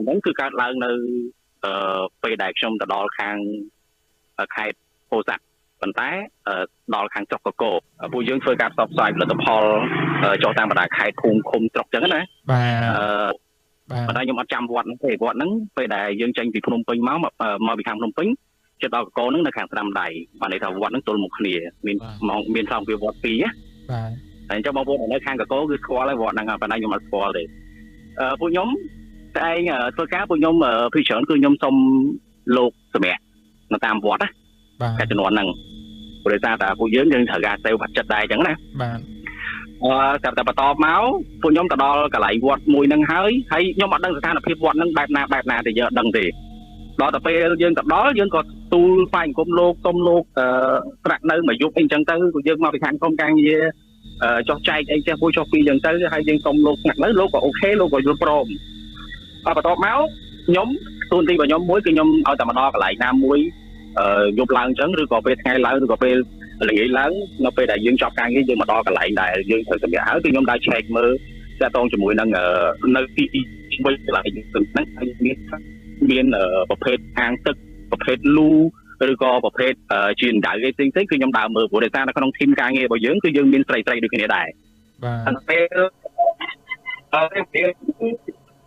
ហ្នឹងគឺកើតឡើងនៅពេលដែលខ្ញុំទៅដល់ខាងខេត្តពោធិ៍សាត់ប៉ុន្តែដល់ខាងស្រុកកកពួកយើងធ្វើការផ្សព្វផ្សាយផលិតផលចុះតាមបណ្ដាខេត្តភូមិឃុំស្រុកចឹងណាបាទប៉ុន្តែខ្ញុំអត់ចាំវត្តហ្នឹងទេវត្តហ្នឹងពេលដែលយើងចេញពីភ្នំពេញមកពីខាងភ្នំពេញជិតដល់កកហ្នឹងនៅខាងស្ដាំដៃបានន័យថាវត្តហ្នឹងទល់មុខគ្នាមានសំភារវត្តពីរណាបាទតែអញ្ចឹងបងប្អូននៅខាងកកគឺស្គាល់ហើយវត្តហ្នឹងប៉ុន្តែខ្ញុំអត់ស្គាល់ទេពួកខ្ញុំតែឯងធ្វើការពួកខ្ញុំពីច្រើនគឺខ្ញុំសុំលោកសម្រាប់នៅតាមវត្តណាបាទចំនួនហ្នឹងព្រោះថាពួកយើងត្រូវការសេវបាត់ចិត្តដែរអញ្ចឹងណាបាទតែបន្តមកពួកខ្ញុំទៅដល់កន្លែងវត្តមួយហ្នឹងហើយខ្ញុំអត់ដឹងស្ថានភាពវត្តហ្នឹងបែបណាទេយើងអត់ដឹងទេដល់ទៅពេលយើងទៅដល់យើងក៏ទូលស្វែងអង្គមលោកសុំលោកត្រាក់នៅមួយយប់អីអញ្ចឹងទៅពួកយើងមកពីខាងក្រុមការងារចោះចែកអីចេះពួកចោះពីអញ្ចឹងទៅហើយយើងសុំលោកស្នាក់នៅលោកក៏អូខេលោកក៏យល់ព្រមបន្ទាប់មកខ្ញុំទូនទីរបស់ខ្ញុំមួយគឺខ្ញុំឲ្យតែមកដល់កន្លែងណាមួយយប់ឡើងអញ្ចឹងឬក៏ពេលថ្ងៃឡើងឬក៏ពេលល្ងាចឡើងនៅពេលដែលយើងចប់ការងារយើងមកដល់កន្លែងដែលយើងត្រូវសម្រាប់ហើយគឺខ្ញុំដើរឆែកមើលតាក់ទងជាមួយនឹងនៅទីវិញកន្លែងហ្នឹងហើយមានប្រភេទអាងទឹកប្រភេទលូឬក៏ប្រភេទជាដៅអីផ្សេងៗគឺខ្ញុំដើរមើលព្រោះដោយសារនៅក្នុងធីមការងាររបស់យើងគឺយើងមានស្រីដូចគ្នាដែរបាទពេល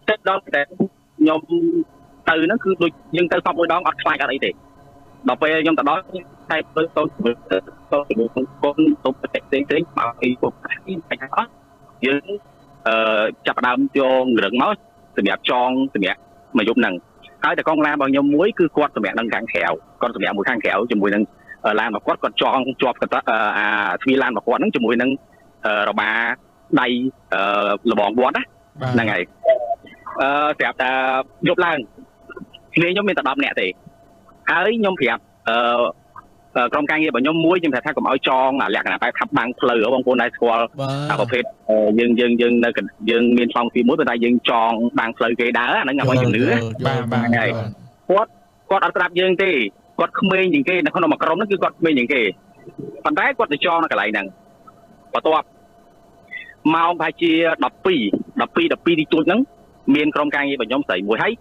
ទឹកដល់តែខ្ញុំទៅហ្នឹងគឺដូចយើងទៅសពមួយដងអត់ខ្លាចអត់អីទេដល់ពេលខ្ញុំទៅដល់តែទៅកូនទៅផ្ទះផ្សេងមកពីពួកបញ្ហាអត់យើងចាប់ដើមយករឹងមកសម្រាប់ចងសម្រាប់មកយប់ហ្នឹងហើយតែកងឡានរបស់ខ្ញុំមួយគឺគាត់សម្រាប់នឹងខាងក្រៅគាត់សម្រាប់មួយខាងក្រៅជាមួយនឹងឡានរបស់គាត់ចងជាប់អាទ្វារឡានរបស់គាត់ហ្នឹងជាមួយនឹងរបាដៃលបងវត្តហ្នឹងហើយស្រាប់តែយប់ឡើងគ្នាខ្ញុំមានតែ10នាក់ទេហើយខ្ញុំប្រាប់ក្រុមការងាររបស់ខ្ញុំមួយខ្ញុំថាកុំឲ្យចងលក្ខណៈបែបខាប់បាំងផ្លូវបងប្អូនដែរស្គាល់ប្រភេទយើងនៅយើងមានផ្លងទីមួយប៉ុន្តែយើងចងបាំងផ្លូវគេដើរអាហ្នឹងឲ្យជំនឿបាទហើយគាត់អត់ប្រាប់យើងទេគាត់ក្មេងជាងគេនៅក្នុងក្រុមហ្នឹងគឺគាត់ក្មេងជាងគេប៉ុន្តែគាត់ទៅចងនៅកន្លែងហ្នឹងបន្ទាប់ម៉ោងប្រហែលជា12ទីទួចហ្នឹងមានក្រុមការងាររបស់ខ្ញុំស្រីមួយហើយ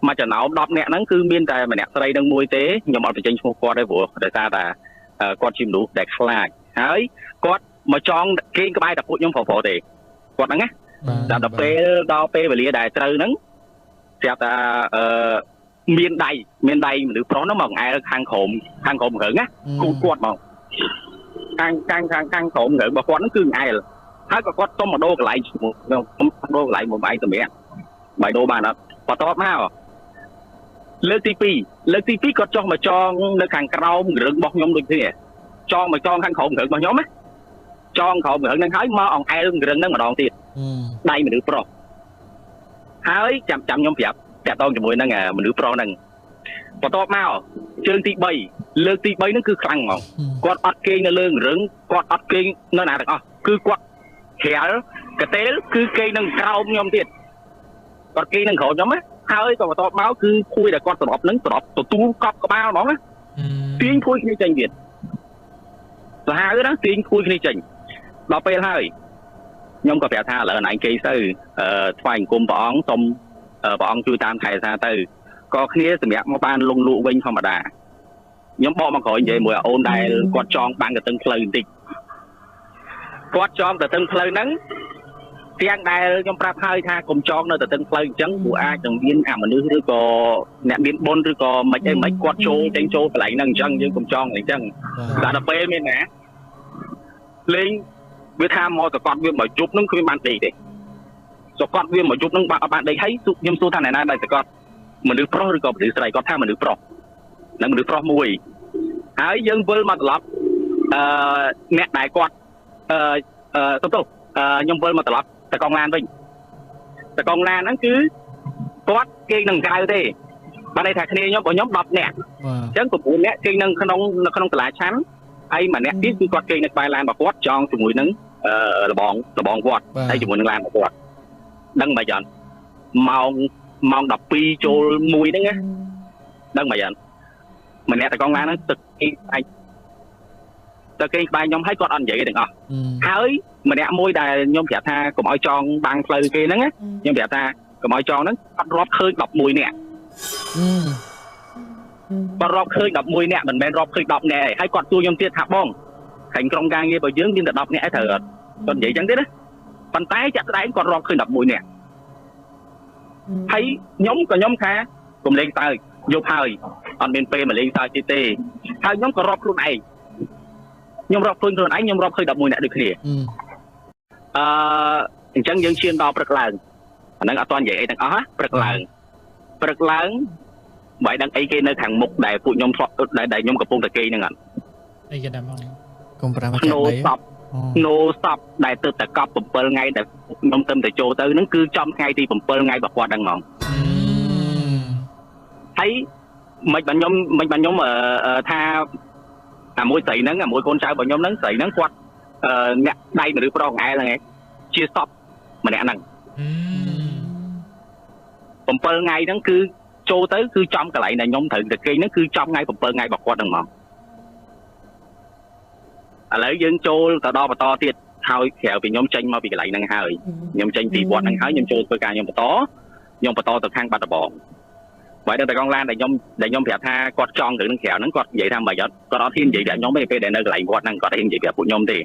មកចំណោម10នាក់ហ្នឹងគឺមានតែម្នាក់ស្រីនឹងមួយទេខ្ញុំអត់បញ្ចេញឈ្មោះគាត់ទេព្រោះដោយសារតែគាត់ជាមនុស្សដែលខ្លាចហើយគាត់មកចងគេងក្បែរតែពួកខ្ញុំប្រុសទេគាត់ហ្នឹងណាដល់ពេលវេលាដែលត្រូវហ្នឹងស្រាប់តែមានដៃមនុស្សប្រុសហ្នឹងមកអែលខាងក្រោមរឹងណាគូគាត់មកខាងក្រោមរឹងរបស់គាត់ហ្នឹងគឺអែលហើយក៏គាត់សុំមកដូរកន្លែងជាមួយខ្ញុំដូរកន្លែងមួយឯងសម្រាប់បាយដូរបានអត់បន្ទាប់មកលើកទី2គាត់ចង់មកចងនៅខាងក្រោមរឹងរបស់ខ្ញុំដូចគ្នាចង់មកចងខាងក្រោមរឹងរបស់ខ្ញុំណាចងក្រោមរឹងហ្នឹងហើយមកអង្អែលរឹងហ្នឹងម្ដងទៀតដៃមនុស្សប្រុសហើយចាំខ្ញុំប្រាប់តាក់ទងជាមួយនឹងមនុស្សប្រុសហ្នឹងបន្ទាប់មកជើងទី3លើកទី3ហ្នឹងគឺខ្លាំងហ្មងគាត់អត់គេងនៅលើរឹងគាត់អត់គេងនៅណាទាំងអស់គឺគាត់ក្រាលកតេលគឺគេងនឹងក្រោមខ្ញុំទៀតគាត់គេងនឹងក្រោមខ្ញុំណាហើយក៏បន្ទាប់មកគឺភួយតែគាត់ស្របនឹងស្របទទួលកប់ក្បាលហ្មងណាទាញភួយគ្នាចេញទៀតសាហាវណាទាញភួយគ្នាចេញដល់ពេលហើយខ្ញុំក៏ប្រាប់ថាឥឡូវណៃគេទៅថ្វាយអង្គមព្រះអង្គសុំព្រះអង្គជួយតាមថែរក្សាទៅក៏គ្នាសម្រាប់មកបានលងលក់វិញធម្មតាខ្ញុំបកមកក្រោយនិយាយមួយអូនដែលគាត់ចងបាំងទៅទឹកផ្លូវបន្តិចគាត់ចងទៅទឹកផ្លូវហ្នឹងទាំងដែលខ្ញុំប្រាប់ហើយថាកុំចងនៅទៅទឹកផ្លូវអញ្ចឹងព្រោះអាចនឹងមានមនុស្សឬក៏អ្នកមានបុណ្យឬក៏មិនគាត់ចូលកន្លែងហ្នឹងអញ្ចឹងយើងកុំចងអញ្ចឹងដល់ពេលមានណាលេងវាថាមកសកត់វាមកជប់ហ្នឹងគ្មានបានដេកទេសកត់វាមកជប់ហ្នឹងបានដេកហើយខ្ញុំសួរថាណែណាដែលសកត់មនុស្សប្រុសឬក៏មនុស្សស្រីគាត់ថាមនុស្សប្រុសនិងមនុស្សប្រុសមួយហើយយើងវិលមកត្រឡប់អ្នកដែលគាត់ខ្ញុំវិលមកត្រឡប់ទៅកងឡានវិញទៅកងឡានហ្នឹងគឺគាត់គេនឹងក្រៅទេបានន័យថាគ្នាខ្ញុំ10នាក់អញ្ចឹង9នាក់គេនៅក្នុងតឡាឆាន់ហើយម្នាក់ទៀតគឺគាត់គេនៅក្បែរឡានរបស់គាត់ចងជាមួយនឹងលបងវត្តហើយជាមួយនឹងឡានរបស់គាត់ដឹងមិនអញ្ចឹងម៉ោង12ចូល1ហ្នឹងណាដឹងមិនអញ្ចឹងម្នាក់ទៅកងឡានហ្នឹងទឹកគេក្បែរខ្ញុំហើយគាត់អត់និយាយទាំងអស់ហើយម្នាក់មួយដែលខ្ញុំប្រាប់ថាកុំឲ្យចងបាំងផ្លូវគេហ្នឹងខ្ញុំប្រាប់ថា កុំឲ្យចងហ្នឹងអត់រាប់ឃើញ11នាក់គាត់រាប់ឃើញ11នាក់មិនមែនរាប់ឃើញ10នាក់ឯងហើយគាត់សួរខ្ញុំទៀតថាបងខាញ់ក្រុមការងាររបស់យើងមានតែ10នាក់ឯងត្រូវអត់គាត់និយាយចឹងទេណាប៉ុន្តែចាក់ស្ដែងគាត់រាប់ឃើញ11នាក់ហើយខ្ញុំថាកុំលេងតើយប់ហើយអត់មានពេលមកលេងតើទៀតទេហើយខ្ញុំក៏រាប់ខ្លួនឯងខ្ញុំរាប់ខ្លួនឯងខ្ញុំរាប់ឃើញ11នាក់ដូចគ្នាអញ្ចឹងយើងឈានដល់ព្រឹកឡើងអាហ្នឹងអត់ទាន់និយាយអីទាំងអស់ព្រឹកឡើងបើដឹងអីគេនៅខាងមុខដែលពួកខ្ញុំដែលខ្ញុំកំពុងតែគេហ្នឹងអត់អីគេដែរមកកុំប្រាំមកចាក់ដីno stop ដែលទៅតែកប់7ថ្ងៃដែលខ្ញុំទៅតែចូលទៅហ្នឹងគឺចំថ្ងៃទី7ថ្ងៃរបស់គាត់ហ្នឹងហ្មងហើយមិនបានខ្ញុំថាអាមួយស្រីហ្នឹងអាមួយកូនចៅរបស់ខ្ញុំហ្នឹងស្រីហ្នឹងគាត់អ្នកដៃមនុស្សប្រុសអែលហ្នឹងឯងជាសពម្នាក់ហ្នឹង7ថ្ងៃហ្នឹងគឺចូលទៅគឺចំកន្លែងដែលខ្ញុំត្រូវតែគេហ្នឹងគឺចំថ្ងៃ7ថ្ងៃរបស់គាត់ហ្នឹងហ្មងឥឡូវយើងចូលទៅដល់បន្តទៀតហើយក្រៅពីខ្ញុំចេញមកពីកន្លែងហ្នឹងហើយខ្ញុំចេញពីវត្តហ្នឹងហើយខ្ញុំចូលធ្វើការខ្ញុំបន្តទៅខាងបាត់ដំបងបើដល់តែកងឡានដែលខ្ញុំប្រាប់ថាគាត់ចង់ទៅនឹងក្រៅហ្នឹងគាត់និយាយថាមិនអត់គាត់អត់ហ៊ាននិយាយប្រាប់ខ្ញុំទេពេលដែលនៅកន្លែងវត្តហ្នឹងគាត់ហ៊ាននិយាយប្រាប់ពួកខ្ញុំទេ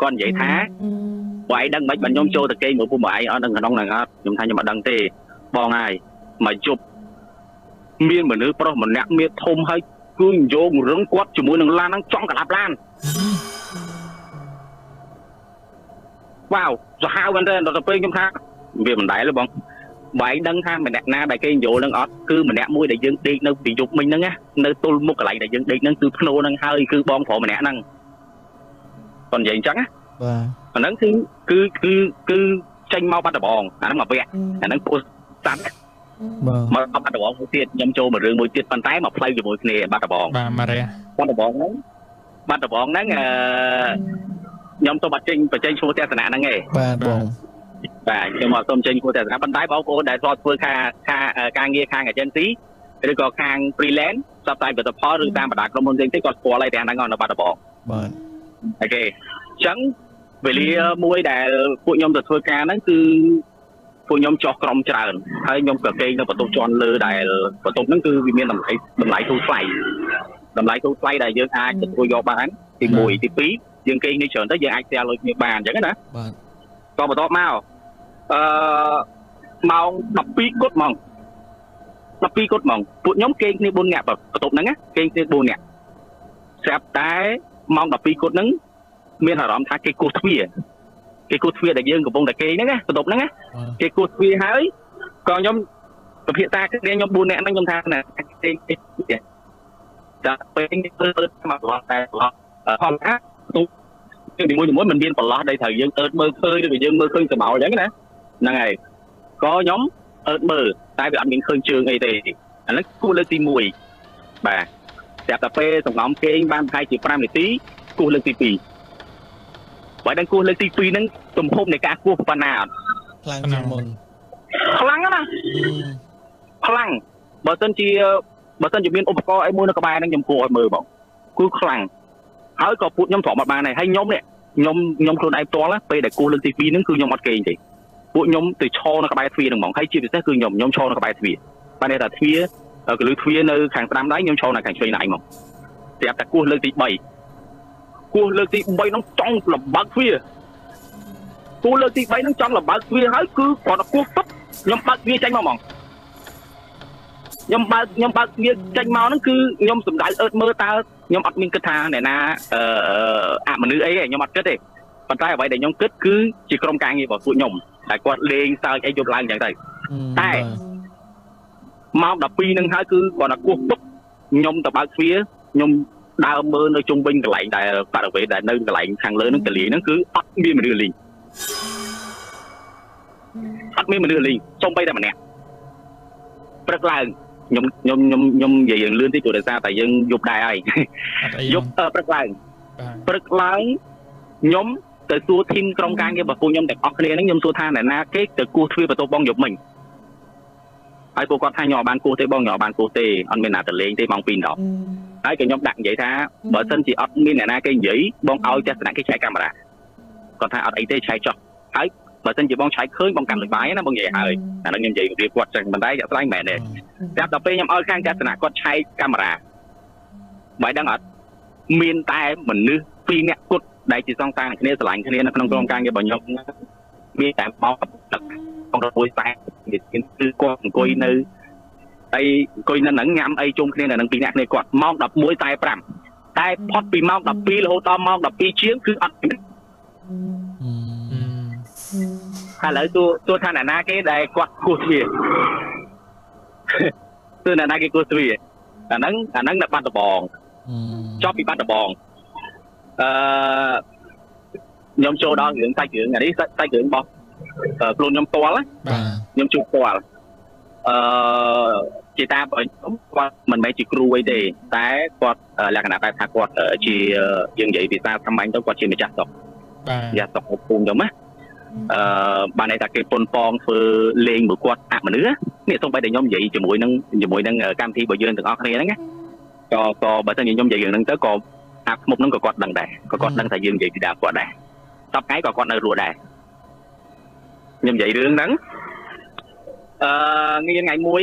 គាត់និយាយថាបើឯងដឹងមិនបាច់ខ្ញុំចូលទៅគេមើលពួកឯងអត់ដឹងក្នុងហ្នឹងអត់ខ្ញុំថាខ្ញុំអត់ដឹងទេបងហើយមកជប់មានមនុស្សប្រុសម្នាក់មានធំហើយគឺយករឹងគាត់ជាមួយនឹងឡានហ្នឹងចង់ក្តាប់ឡានវ៉ាវសាហាវមែនទេដល់ទៅពេលខ្ញុំថាវាមិនដែលទេបងបើឯងដឹងថាម្នាក់ណាដែលគេយល់នឹងអត់គឺម្នាក់មួយដែលយើងដេកនៅពីយប់មិញហ្នឹងណានៅទល់មុខកន្លែងដែលយើងដេកហ្នឹងគឺភ្នោហ្នឹងហើយគឺបងប្រុសម្នាក់ហ្នឹងគាត់និយាយអញ្ចឹងណាបាទអាហ្នឹងគឺចេញមកបាត់ដំបងអាហ្នឹងមកវគ្គអាហ្នឹងពោះសាត់បាទមកបាត់ដំបងមួយទៀតខ្ញុំចូលមួយរឿងមួយទៀតប៉ុន្តែមកផ្លូវជាមួយគ្នាបាត់ដំបងបាទមករះបាត់ដំបងហ្នឹងខ្ញុំទៅបាត់ចេញបញ្ចេញឈ្មោះទស្សនៈហ្នឹងឯងបាទបងបាទខ្ញុំអត់សូមចេញឈ្មោះទស្សនៈប៉ុន្តែបងប្អូនដែលធ្លាប់ធ្វើការងារខាង agency ឬក៏ខាង freelance ផ្សព្វផ្សាយផលិតផលឬតាមបណ្ដាក្រុមហ៊ុនផ្សេងទៀតគាត់ស្គាល់ហើយទាំងហ្នឹងនៅបាត់ដំបងបាទអូខេអញ្ចឹងវេលាមួយដែលពួកខ្ញុំទៅធ្វើការហ្នឹងគឺពួកខ្ញុំចោះក្រុមច្រើនហើយខ្ញុំក៏គេងនៅបន្ទប់ជាន់លើដែលបន្ទប់ហ្នឹងគឺវាមានតម្លៃធូរថ្លៃដែលយើងអាចទទួលយកបានទី1ទី2យើងគេងនេះច្រើនទៅយើងអាចផ្សាយលុយគ្នាបានអញ្ចឹងណាបាទក៏បន្ទាប់មកម៉ោង12គត់ហ្មងពួកខ្ញុំគេងគ្នា4នាក់បន្ទប់ហ្នឹងណាគេងគ្នា4នាក់ស្រាប់តែម៉ោង12គត់ហ្នឹងមានអារម្មណ៍ថាគេគោះទ្វារដែលយើងកំពុងតែគេងហ្នឹងណាបន្ទប់ហ្នឹងណាគេគោះទ្វារហើយក៏ខ្ញុំពិភាក្សាគ្នាខ្ញុំ4នាក់ហ្នឹងខ្ញុំថាណាគេតែពេលនេះទៅមកគាត់តែផលថាទូជាមួយមិនមានប្រឡោះដែលត្រូវយើងអឺតមើលឃើញឬក៏យើងមើលឃើញសម្បោលអញ្ចឹងណាហ្នឹងហើយក៏ខ្ញុំអឺតមើលតែវាអត់មានឃើញជើងអីទេអាហ្នឹងគោះលើកទី1បាទស្រាប់តែពេលសង្ងំគេងបានប្រហែលជា5នាទីគោះលើកទី2បើដឹងគោះលើកទី2ហ្នឹងទំហំនៃការគោះប៉ុណ្ណាអត់ខ្លាំងជាងមុនខ្លាំងណាខ្លាំងបើសិនជាមានឧបករណ៍អីមួយនៅក្បែរហ្នឹងខ្ញុំគួរឲ្យមើលបងគឺខ្លាំងហើយក៏ពួកខ្ញុំទ្រាំអត់បានដែរហើយខ្ញុំខ្លួនឯងផ្ទាល់ពេលដែលគោះលើកទី2ហ្នឹងគឺខ្ញុំអត់គេងទេពួកខ្ញុំទៅឈរនៅក្បែរទ្វារហ្នឹងហ្មងហើយជាពិសេសគឺខ្ញុំឈរនៅក្បែរទ្វារបានន័យថាទ្វារកលឺទ្វារនៅខាងស្ដាំដៃខ្ញុំឈរនៅខាងឆ្វេងដៃហ្មងស្រាប់តែគោះលើកទី3ហ្នឹងចង់លំបើកទ្វារគោះលើកទី3ហ្នឹងចង់លំបើកទ្វារហើយគឺគាត់ទៅគោះទឹកខ្ញុំបើកទ្វារចេញមកហ្មងខ្ញុំបើកទ្វារចេញមកហ្នឹងគឺខ្ញុំសម្ដៅអឺតមើលតើខ្ញុំអត់មានគិតថាអ្នកណាមនុស្សអីទេខ្ញុំអត់គិតទេប៉ុន្តែអ្វីដែលខ្ញុំគិតគឺជាក្រុមការងាររបស់ពួកខ្ញុំតែគាត់លេងសើចអីយប់ឡើងអញ្ចឹងទៅតែម៉ោង12ហ្នឹងហើយគឺគាត់ទៅគោះទឹកខ្ញុំទៅបើកទ្វារខ្ញុំដើរមើលនៅជុំវិញកន្លែងដែលបរិវេណដែលនៅកន្លែងខាងលើហ្នឹងកលីហ្នឹងគឺអត់មានមនុស្សលេងសូម្បីតែម្នាក់ព្រឹកឡើងខ្ញុំនិយាយរឿងលឿនតិចព្រោះដោយសារតែយើងយប់ដែរហើយយប់ព្រឹកឡើងខ្ញុំទៅសួរធីមក្រុមការងាររបស់ពួកខ្ញុំទាំងអស់គ្នាហ្នឹងខ្ញុំសួរថាអ្នកណាគេទៅគោះទ្វារបន្ទប់បងយប់មិញហើយពួកគាត់ថាខ្ញុំអត់បានគោះទេបងខ្ញុំអត់បានគោះទេអត់មានអ្នកទៅលេងទេម៉ោង2:10ហើយក៏ខ្ញុំដាក់និយាយថាបើសិនជាអត់មានអ្នកណាគេនិយាយបងឲ្យទស្សនៈគេឆែកកាមេរ៉ាគាត់ថាអត់អីទេឆែកចុះហើយ បើសិនជាបងឆែកឃើញបងកាន់លុយបាយណាបងនិយាយហើយអាហ្នឹងខ្ញុំនិយាយរៀបគាត់ចឹងមិនដែរចាក់ស្ដែងមែនទេតែដល់ពេលខ្ញុំឲ្យខាងកាសនាគាត់ឆែកកាមេរ៉ាបើដឹងអត់មានតែមនុស្ស2នាក់គត់ដែលជាសងតាគ្នាស្រឡាញ់គ្នានៅក្នុងក្រុមការងាររបស់ខ្ញុំមានតែមកបងរមួយតែគឺគាត់អង្គុយនៅហើយអង្គុយនៅហ្នឹងញ៉ាំអីជុំគ្នានៅនឹង2នាក់គ្នាគាត់ម៉ោង11:05តែផុតពីម៉ោង12រហូតដល់ម៉ោង12ជាងគឺអត់ឥឡូវទោះថាអ្នកណាគេដែលគាត់គោះទ្វារទោះអ្នកណាគេគោះទ្វារអាហ្នឹងនៅបាត់ដំបងចប់ពីបាត់ដំបងខ្ញុំចូលដល់រឿងសាច់រឿងនេះសាច់រឿងរបស់ខ្លួនខ្ញុំផ្ទាល់ខ្ញុំជួបផ្ទាល់ជាតាបងគាត់មិនមែនជាគ្រូអីទេតែគាត់លក្ខណៈបែបថាគាត់ជាយើងនិយាយភាសាសាមញ្ញទៅគាត់ជាម្ចាស់ស្រុកបាទម្ចាស់ស្រុកភូមិខ្ញុំណាបានន័យថាគេប៉ុនប៉ងធ្វើលេងមួយគាត់អមនុស្សនេះសូម្បីតែខ្ញុំនិយាយជាមួយនឹងកម្មវិធីរបស់យើងទាំងអស់គ្នាហ្នឹងណាក៏បើសិនជាខ្ញុំនិយាយរឿងហ្នឹងទៅក៏អាប់មុខហ្នឹងក៏គាត់ដឹងដែរក៏គាត់ដឹងថាយើងនិយាយពីដើមគាត់ដែរតបថ្ងៃក៏គាត់នៅរស់ដែរខ្ញុំនិយាយរឿងហ្នឹងថ្ងៃមួយ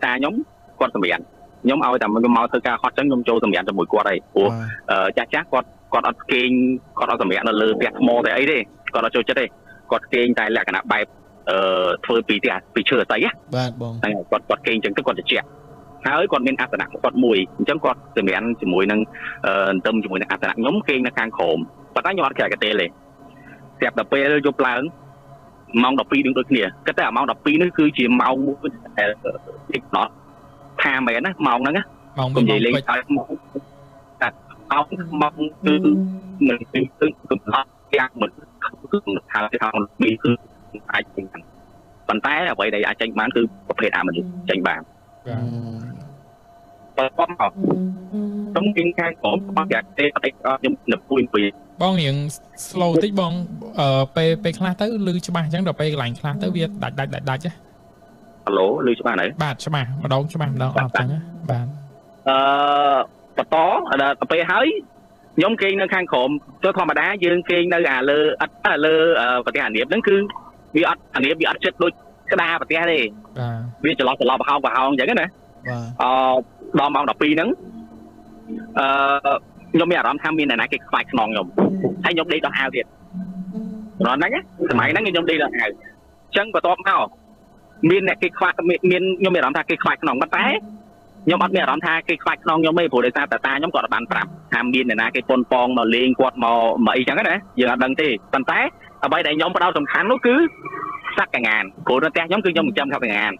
តាខ្ញុំគាត់សម្រាប់ខ្ញុំឲ្យតែខ្ញុំមកធ្វើការហត់ចឹងខ្ញុំចូលសម្រាប់ជាមួយគាត់ហើយព្រោះចាស់គាត់អត់គេងគាត់អត់សម្រាប់នៅលើផ្ទះថ្មតែអីទេគាត់អត់ចូលចិត្តទេគាត់គេងតែលក្ខណៈបែបធ្វើពីឈើអតីបាទបងហ្នឹងគាត់គេងចឹងទៅគាត់ត្រជាក់ហើយគាត់មានអាសនៈគាត់មួយអញ្ចឹងគាត់សម្រាប់ជាមួយនឹងទៅជាមួយនឹងអាសនៈខ្ញុំគេងនៅខាងក្រោមប៉ុន្តែខ្ញុំអត់ក្រៅកាទេទេស្រាប់តែពេលយប់ឡើងម៉ោង12នឹងដូចគ្នាគិតតែម៉ោង12នេះគឺជាម៉ោងមួយដែលតិចណោះថាមែនណាម៉ោងហ្នឹងណាម៉ោងនិយាយលេងឲ្យតែអោម៉ោងគឺមិនគឺកំណត់យ៉ាងមិនគឺថាពីគឺអាចចេញបានប៉ុន្តែអ្វីដែលអាចចេញបានគឺប្រភេទអមនុស្សចេញបានបើបងមកខ្ញុំគិតខាងខ្ញុំបោះយ៉ាទេអត់ខ្ញុំនៅពួយបងរៀង slow តិចបងពេលខ្លះទៅលឺច្បាស់អញ្ចឹងដល់ពេលកន្លែងខ្លះទៅវាដាច់ហ៎ហៅឡូលឺច្បាស់ហើយបាទច្បាស់ម្ដងច្បាស់ម្ដងអត់អញ្ចឹងបាទបន្តដល់ពេលហើយខ្ញុំគេងនៅខាងក្រោមទៅធម្មតាយើងគេងនៅលើអត់លើប្រទេសអានៀបហ្នឹងគឺវាអត់អានៀបវាអត់ចិត្តដូចក្តារប្រទេសទេវាច្រឡោះបហោងអញ្ចឹងណាដល់ម៉ោង12ហ្នឹងខ្ញុំមានអារម្មណ៍ថាមានអ្នកណាគេខ្វាយខ្នងខ្ញុំហើយខ្ញុំដេកដល់អាវទៀតរនហ្នឹងសម័យហ្នឹងខ្ញុំដេកដល់អាវអញ្ចឹងបន្ទាប់មកមានអ្នកគេខ្វាយមានខ្ញុំមានអារម្មណ៍ថាគេខ្វាយខ្នងប៉ុន្តែខ្ញុំអត់មានអារម្មណ៍ថាគេខ្វាយខ្នងខ្ញុំទេព្រោះដោយសារតាខ្ញុំគាត់បានប្រាប់ថាមានអ្នកណាគេប៉ុនប៉ងមកលេងគាត់មកអីចឹងណាយើងអត់ដឹងទេប៉ុន្តែអ្វីដែលខ្ញុំផ្ដោតសំខាន់នោះគឺសត្វកងានព្រោះនៅផ្ទះខ្ញុំគឺខ្ញុំចិញ្ចឹមសត្វកងាន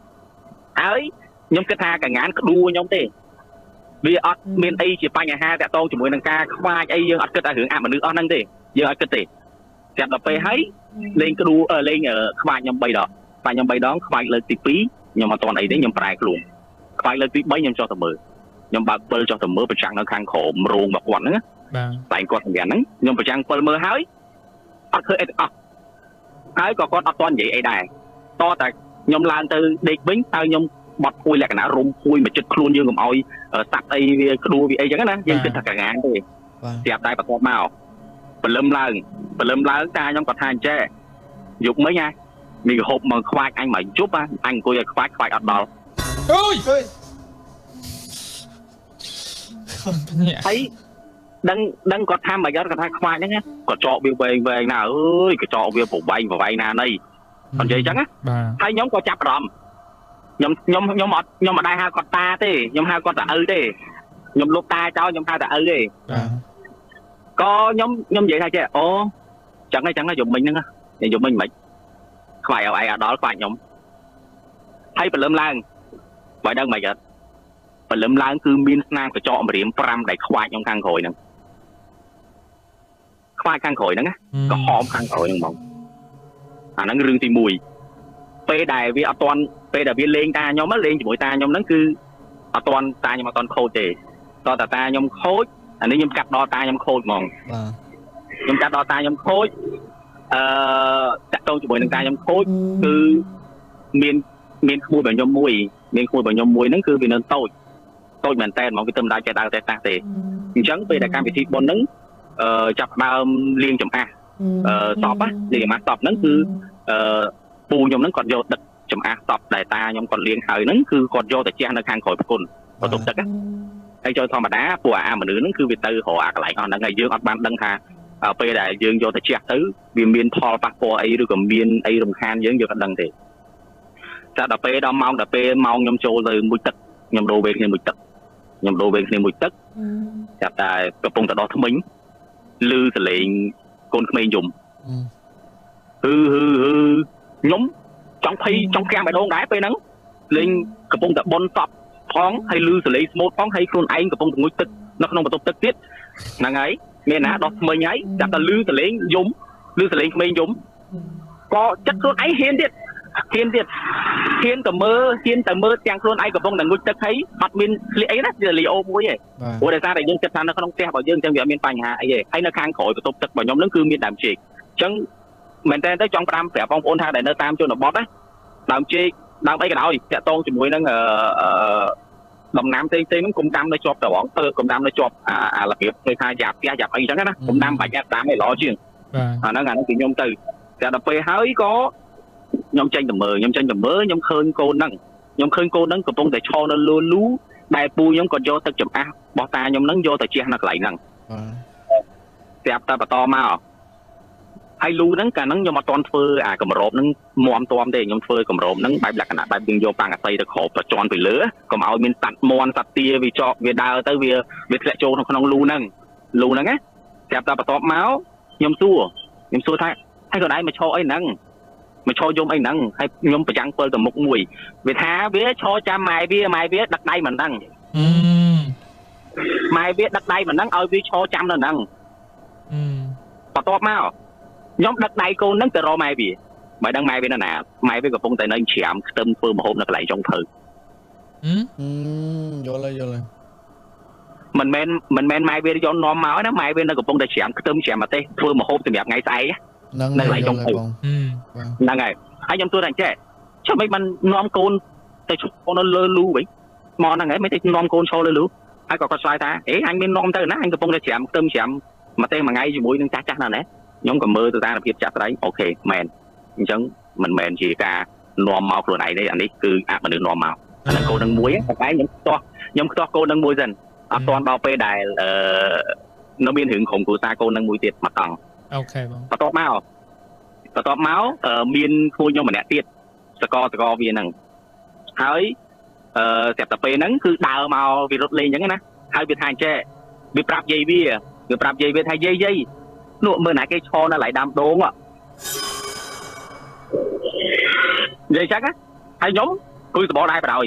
ហើយខ្ញុំគិតថាកងានក្ដួខ្ញុំទេវាអត់មានអីជាបញ្ហាតាក់ទងជាមួយនឹងការខ្វាយអីយើងអត់គិតថារឿងអមនុស្សអស់ហ្នឹងទេយើងអត់គិតទេស្រាប់ដល់ពេលហើយលេងក្ដួលេងខ្វាយខ្ញុំ3ដងខ្វាយលើកទី2ខ្ញុំអត់ទាន់អីទេខ្ញុំប្រែខ្លួនខ្វាយលើកទី3ខ្ញុំចុះទៅមើលខ្ញុំបើកពិលចុះទៅមើលប្រចាំងនៅខាងក្រោមរោងរបស់គាត់ហ្នឹងបាទតែគាត់សម្រាប់ហ្នឹងខ្ញុំប្រចាំងពិលមើលហើយអត់ឃើញអីទាំងអស់ហើយក៏គាត់អត់ទាន់និយាយអីដែរតតែខ្ញុំឡើងទៅដេកវិញហើយខ្ញុំបត់ពួយលក្ខណៈរុំពួយមកចិត្តខ្លួនយើងកុំឲ្យសัตว์អីវាក្ដួវាអីចឹងណាយើងគិតថាកងានទេស្រាប់តែបន្ទាប់មកព្រលឹមឡើងតាខ្ញុំគាត់ថាអញ្ចេះយប់មិញណាមានកហូបមកខ្វាច់អញមកយប់អញអង្គុយឲ្យខ្វាច់អត់ដល់អូយហើយដឹងគាត់ថាមកគាត់ថាខ្វាច់ហ្នឹងគាត់ចោកវាវែងណាអើយកញ្ចក់វាប្រវែងណាណីគាត់និយាយអញ្ចឹងណាហើយខ្ញុំក៏ចាប់អារម្មណ៍ខ្ញុំអត់ដែរហៅគាត់តាទេខ្ញុំហៅគាត់តាឪទេខ្ញុំលុបតាចោលខ្ញុំហៅតាឪទេក៏ខ្ញុំនិយាយថាចេះអូចឹងហើយយប់មិញហ្នឹងយប់មិញមិនខ្វាយឲ្យឯងអត់ដល់ខ្វាច់ខ្ញុំហើយព្រលឹមឡើងបើដឹងមិនគាត់ព្រលឹមឡើងគឺមានស្នាមកញ្ចក់ម្រាម5ដែលខ្វាច់ខ្ញុំខាងក្រោយហ្នឹងខ្វាច់ខាងក្រោយហ្នឹងក៏ហមខាងក្រោយហ្នឹងហ្មងអាហ្នឹងរឿងទី1ពេលដែលវាអត់ទាន់ពេលដែលវាលេងតាខ្ញុំលេងជាមួយតាខ្ញុំហ្នឹងគឺអត់ទាន់តាខ្ញុំអត់ទាន់ខូចទេតតែតាខ្ញុំខូចអានេះខ្ញុំកាត់ដល់តាខ្ញុំខូចហ្មងបាទខ្ញុំកាត់ដល់តាខ្ញុំខូចតាក់ទងជាមួយនឹងតាខ្ញុំខូចគឺមានក្មួយរបស់ខ្ញុំមួយហ្នឹងគឺវានៅតូចមែនតើហ្មងវាទៅមិនដាច់ចេះដើរទេតាទេអញ្ចឹងពេលដែលកម្មវិធីបុណ្យហ្នឹងចាប់ដើមលៀងចំអាស់ សពនិយាយមកសពហ្នឹងគឺពូខ្ញុំហ្នឹងគាត់យកទឹកចំអាសសពដែលតាខ្ញុំគាត់លាងហើយហ្នឹងគឺគាត់យកទៅជះនៅខាងក្រោយប្រគុណបន្ទប់ទឹកហើយចូលធម្មតាពួកអាមនុស្សហ្នឹងគឺវាទៅរកអាកន្លែងអស់ហ្នឹងហើយយើងអត់បានដឹងថាពេលដែលយើងយកទៅជះទៅវាមានផលប៉ះពាល់អីឬក៏មានអីរំខានយើងអត់ដឹងទេតែដល់ពេលដល់ម៉ោងខ្ញុំចូលទៅមួយទឹកខ្ញុំដូរវេនគ្នាមួយទឹកចាប់តែកំពុងទៅដោះថ្មិញឮសលេងកូនក្មេងយំខ្ញុំចង់ភ័យចង់កាំបេះដូងដែរពេលហ្នឹងលេងកំពុងតែបនសពផងហើយឮសលេងស្មូតផងហើយខ្លួនឯងកំពុងតែងុយទឹកនៅក្នុងបន្ទប់ទឹកទៀតហ្នឹងហើយមានណាដោះថ្មិញហើយចាប់តែឮសលេងយំឮសលេងក្មេងយំក៏ចិត្តខ្លួនឯងហ៊ានទៅមើលទាំងខ្លួនឯងកំពុងតែងុយទឹកហើយអត់មានស្លៀកអីណាវាលីអូមួយទេព្រោះដោយសារតែយើងចិត្តថានៅក្នុងផ្ទះរបស់យើងអញ្ចឹងវាអត់មានបញ្ហាអីទេហើយនៅខាងក្រោយបន្ទប់ទឹករបស់ខ្ញុំហ្នឹងគឺមានដើមចេកអញ្ចឹងមែនតើទៅចង់ប្រាប់បងប្អូនថាដែលនៅតាមជនបទណាដើមចេកដើមអីក៏ដោយតាក់ទងជាមួយនឹងដំណាំផ្សេងហ្នឹងគុំដាំនៅជាប់តរងគុំដាំនៅជាប់អារបៀបគេថាយ៉ាប់ផ្ទះយ៉ាប់អីអញ្ចឹងណាគុំដាំបាច់ដាំឲ្យល្អជាងអាហ្នឹងគឺខ្ញុំទៅតែដល់ពេលហើយក៏ខ្ញុំចេញទៅមើលខ្ញុំឃើញកូនហ្នឹងកំពុងតែឈរនៅលូដែលពូខ្ញុំក៏យកទឹកចំអាសរបស់តាខ្ញុំហ្នឹងយកទៅជះនៅកន្លែងហ្នឹងស្រាប់តែបន្តមកហើយលូហ្នឹងកាលហ្នឹងខ្ញុំអត់ទាន់ធ្វើអាកម្របហ្នឹងមុំតាំទេខ្ញុំធ្វើកម្របហ្នឹងបែបលក្ខណៈបែបយើងយកប៉ាំងអាស័យទៅគ្របប្រជន់ពីលើកុំឲ្យមានសត្វមន់សត្វទាវាចកវាដើរទៅវាធ្លាក់ចូលក្នុងលូហ្នឹងណាស្រាប់តែបន្ទាប់មកខ្ញុំសួរថាហើយកូនឯងមកឈរអីហ្នឹងមកឈរយំអីហ្នឹងហើយខ្ញុំប្រចាំងពិលទៅមុខមួយវាថាវាឈរចាំម៉ែវាដឹកដៃមិនហ្នឹងម៉ែវាដឹកដៃមិនហ្នឹងឲ្យវាឈរចាំនៅហ្នឹងបន្ទាប់មកខ្ញុំដឹកដៃកូនហ្នឹងទៅរកម៉ែវាមិនដឹងម៉ែវានៅណាម៉ែវាកំពុងតែនៅច្រាមខ្ទឹមធ្វើម្ហូបនៅកន្លែងចុងភៅយល់ហើយមិនមែនម៉ែវាយកនាំមកណាម៉ែវានៅកំពុងតែច្រាមខ្ទឹមច្រាមម្ទេសធ្វើម្ហូបសម្រាប់ថ្ងៃស្អែកហ្នឹងនៅកន្លែងចុងភៅហ្នឹងហើយខ្ញុំទួតែចេះចុះមិនបាននាំកូនទៅឈប់នៅលើលូវិញមកហ្នឹងហើយមិនទៅនាំកូនឈរលើលូហើយក៏គាត់ឆ្លើយថាអញមាននាំទៅណាអញកំពុងតែច្រាមខ្ទឹមច្រាមម្ទេសមួយថ្ងៃជាមួយនឹងចាស់ណាស់ណាខ្ញុំក៏មើលទៅតាមភាពចាស់ស្រីអូខេមែនអញ្ចឹងមិនមែនជាការនាំមកខ្លួនឯងទេអានេះគឺអមនុស្សនាំមកអានឹងកូននឹងមួយតែខ្ញុំខ្ទាស់កូននឹងមួយសិនអត់ទាន់ដល់ពេលដែលនៅមានរឿងក្រុមគ្រួសារកូននឹងមួយទៀតមកតង់អូខេបងបន្ទាប់មកមានគួរខ្ញុំម្នាក់ទៀតសកវាហ្នឹងហើយស្រាប់តែពេលហ្នឹងគឺដើរមកវារត់លេងអញ្ចឹងណាហើយវាថាអញ្ចេះវាប្រាប់យាយវាថាយាយនោះមើលណាគេឈរនៅឡៃដើមដូងនិយាយចឹងហើយខ្ញុំគឺសបល់ដែរបណ្ដោយ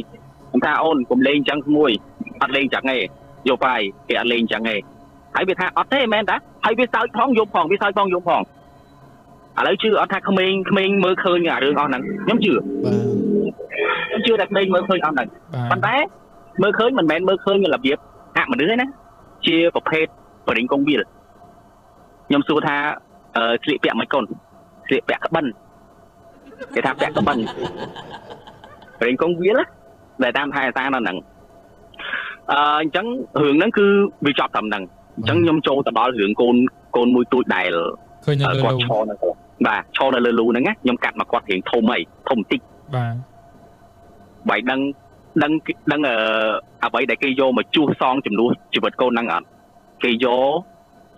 ខ្ញុំថាអូនកុំលេងចឹងមួយអត់លេងចឹងទេយកបាយគេអត់លេងចឹងទេហើយវាថាអត់ទេមែនតាហើយវាសើចផងយំផងឥឡូវជឿអត់ថាក្មេងមើលឃើញអារឿងអស់ហ្នឹងខ្ញុំជឿតែក្មេងមើលឃើញអស់ហ្នឹងប៉ុន្តែមើលឃើញមិនមែនមើលឃើញរបៀបអមនុស្សទេណាជាប្រភេទបរិញ្ញកងវាលខ្ញុំសួរថាស្លៀកពាក់មិនកូនស្លៀកពាក់ក្បិនគេថាពាក់ក្បិនបរិញ្ញកងវាលដែលតាមថែសារនៅហ្នឹងអញ្ចឹងរឿងហ្នឹងគឺវាចប់ត្រឹមហ្នឹងអញ្ចឹងខ្ញុំចូលទៅដល់រឿងកូនមួយទូចដែលគាត់ឈរនៅលើលូហ្នឹងខ្ញុំកាត់មកគាត់រៀងធំបន្តិចបាទដឹងអ្វីដែលគេយកមកជួសសងចំនួនជីវិតកូនហ្នឹងអត់គេយក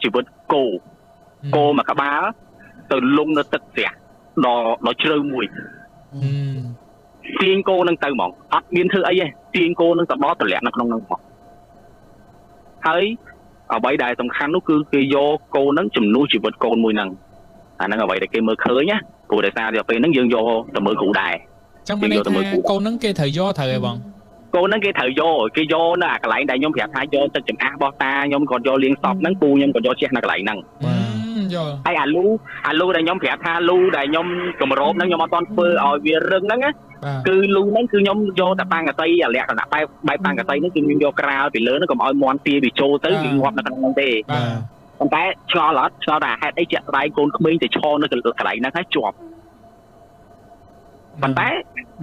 ជីវិតគោមួយក្បាលទៅលងនៅទឹកស្រះដល់ជ្រៅមួយទាញគោនឹងទៅហ្មងអត់មានធ្វើអីទេទាញគោនឹងទៅដល់តម្លាក់នៅក្នុងហ្នឹងហ្មងហើយអ្វីដែលសំខាន់នោះគឺគេយកគោនឹងជំនួសជីវិតកូនមួយហ្នឹងអាហ្នឹងអ្វីដែលគេមើលឃើញណាព្រោះដោយសារតែពេលហ្នឹងយើងយកទៅមើលគ្រូដែរចឹងមិនថាកូនហ្នឹងគេត្រូវយកត្រូវឯបងកូនហ្នឹងគេត្រូវយកនៅអាកន្លែងដែលខ្ញុំប្រាប់ថាយកទឹកចំអាសរបស់តាខ្ញុំក៏យកលាងសពហ្នឹងពូខ្ញុំក៏យកជះនៅកន្លែងហ្នឹងយកហើយអាលូដែលខ្ញុំប្រាប់ថាលូដែលខ្ញុំកម្របហ្នឹងខ្ញុំអត់ទាន់ធ្វើឲ្យវារឹងហ្នឹងណាគឺលូហ្នឹងគឺខ្ញុំយកតែប៉ាំងកសីលក្ខណៈបែបប៉ាំងកសីហ្នឹងគឺខ្ញុំយកក្រាលពីលើហ្នឹងកុំឲ្យមន់ទាវាចូលទៅវាងាប់នៅក្នុងហ្នឹងទេប៉ុន្តែឆ្ងល់ថាហេតុអីជាក់ស្ដែងកូនក្មេងទៅឈរនៅកន្លែងហ្នឹងហើយជាប់ប៉ុន្តែ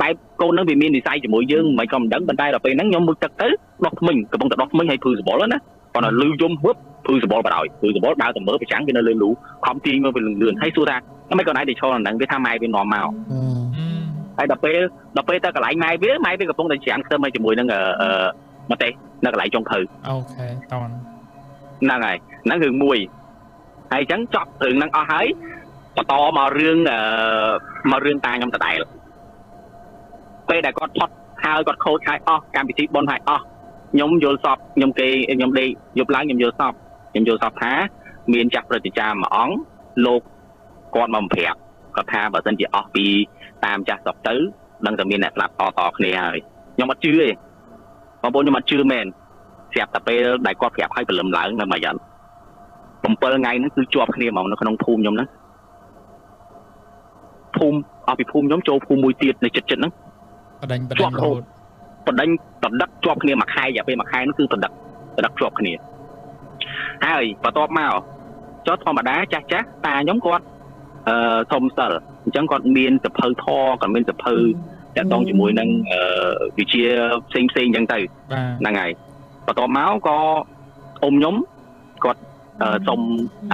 បែបកូនហ្នឹងវាមាននិស័យជាមួយយើងមិនក៏មិនដឹងប៉ុន្តែដល់ពេលហ្នឹងខ្ញុំមុជទឹកទៅដោះថ្មិញកំពុងតែដោះថ្មិញឲ្យភឺសបល់ណា còn là lưu dung húp phư bol bà đòi phư bol bao tầm mớ phải trắng cái nơi lên lũ không tin mà về lường hay xua ra nó mấy con này thì cho là nặng cái tham mai bên nọ màu hay đập bê ta cả lại mai biết gặp phong đại chẳng thơm mai chỉ mùi năng mà tê nó lại trong thử ok toàn năng này nó hưởng mùi hay trắng chọt thường năng o hái và to mà rương ta nhom ta đại bê đã có thoát hai có khâu hai cam bị bon hai nhóm vô sọp nhóm kê nhóm đi giúp láng nhóm vô sọp thá miền chặt rồi thì cha mà ón lột con mầm phèo có tha và dân chỉ bị tam cha sọp tứ đang từ miền này là to này rồi nhóm mắt chưa còn bốn nhóm mắt chưa men xẹp tập bê đại con phèo hay phải lầm láng mà dầnผมเปิดไงนั่นคือจวบគ្នាមកនៅក្នុងភូមិខ្ញុំហ្នឹងភូមិអស់ពីភូមិខ្ញុំចូលភូមិមួយទៀតនៅចិត្តហ្នឹងបដិញរហូតបដិញប្រដឹកជាប់គ្នាមួយខែរយៈពេលមួយខែហ្នឹងគឺប្រដឹកជាប់គ្នាហើយបន្ទាប់មកចុះធម្មតាចាស់តាខ្ញុំគាត់ធំសិលអញ្ចឹងគាត់មានសភៅធរគាត់មានសភៅតាក់ទងជាមួយនឹងវិជាផ្សេងអញ្ចឹងទៅហ្នឹងហើយបន្ទាប់មកក៏អ៊ំខ្ញុំគាត់សុំ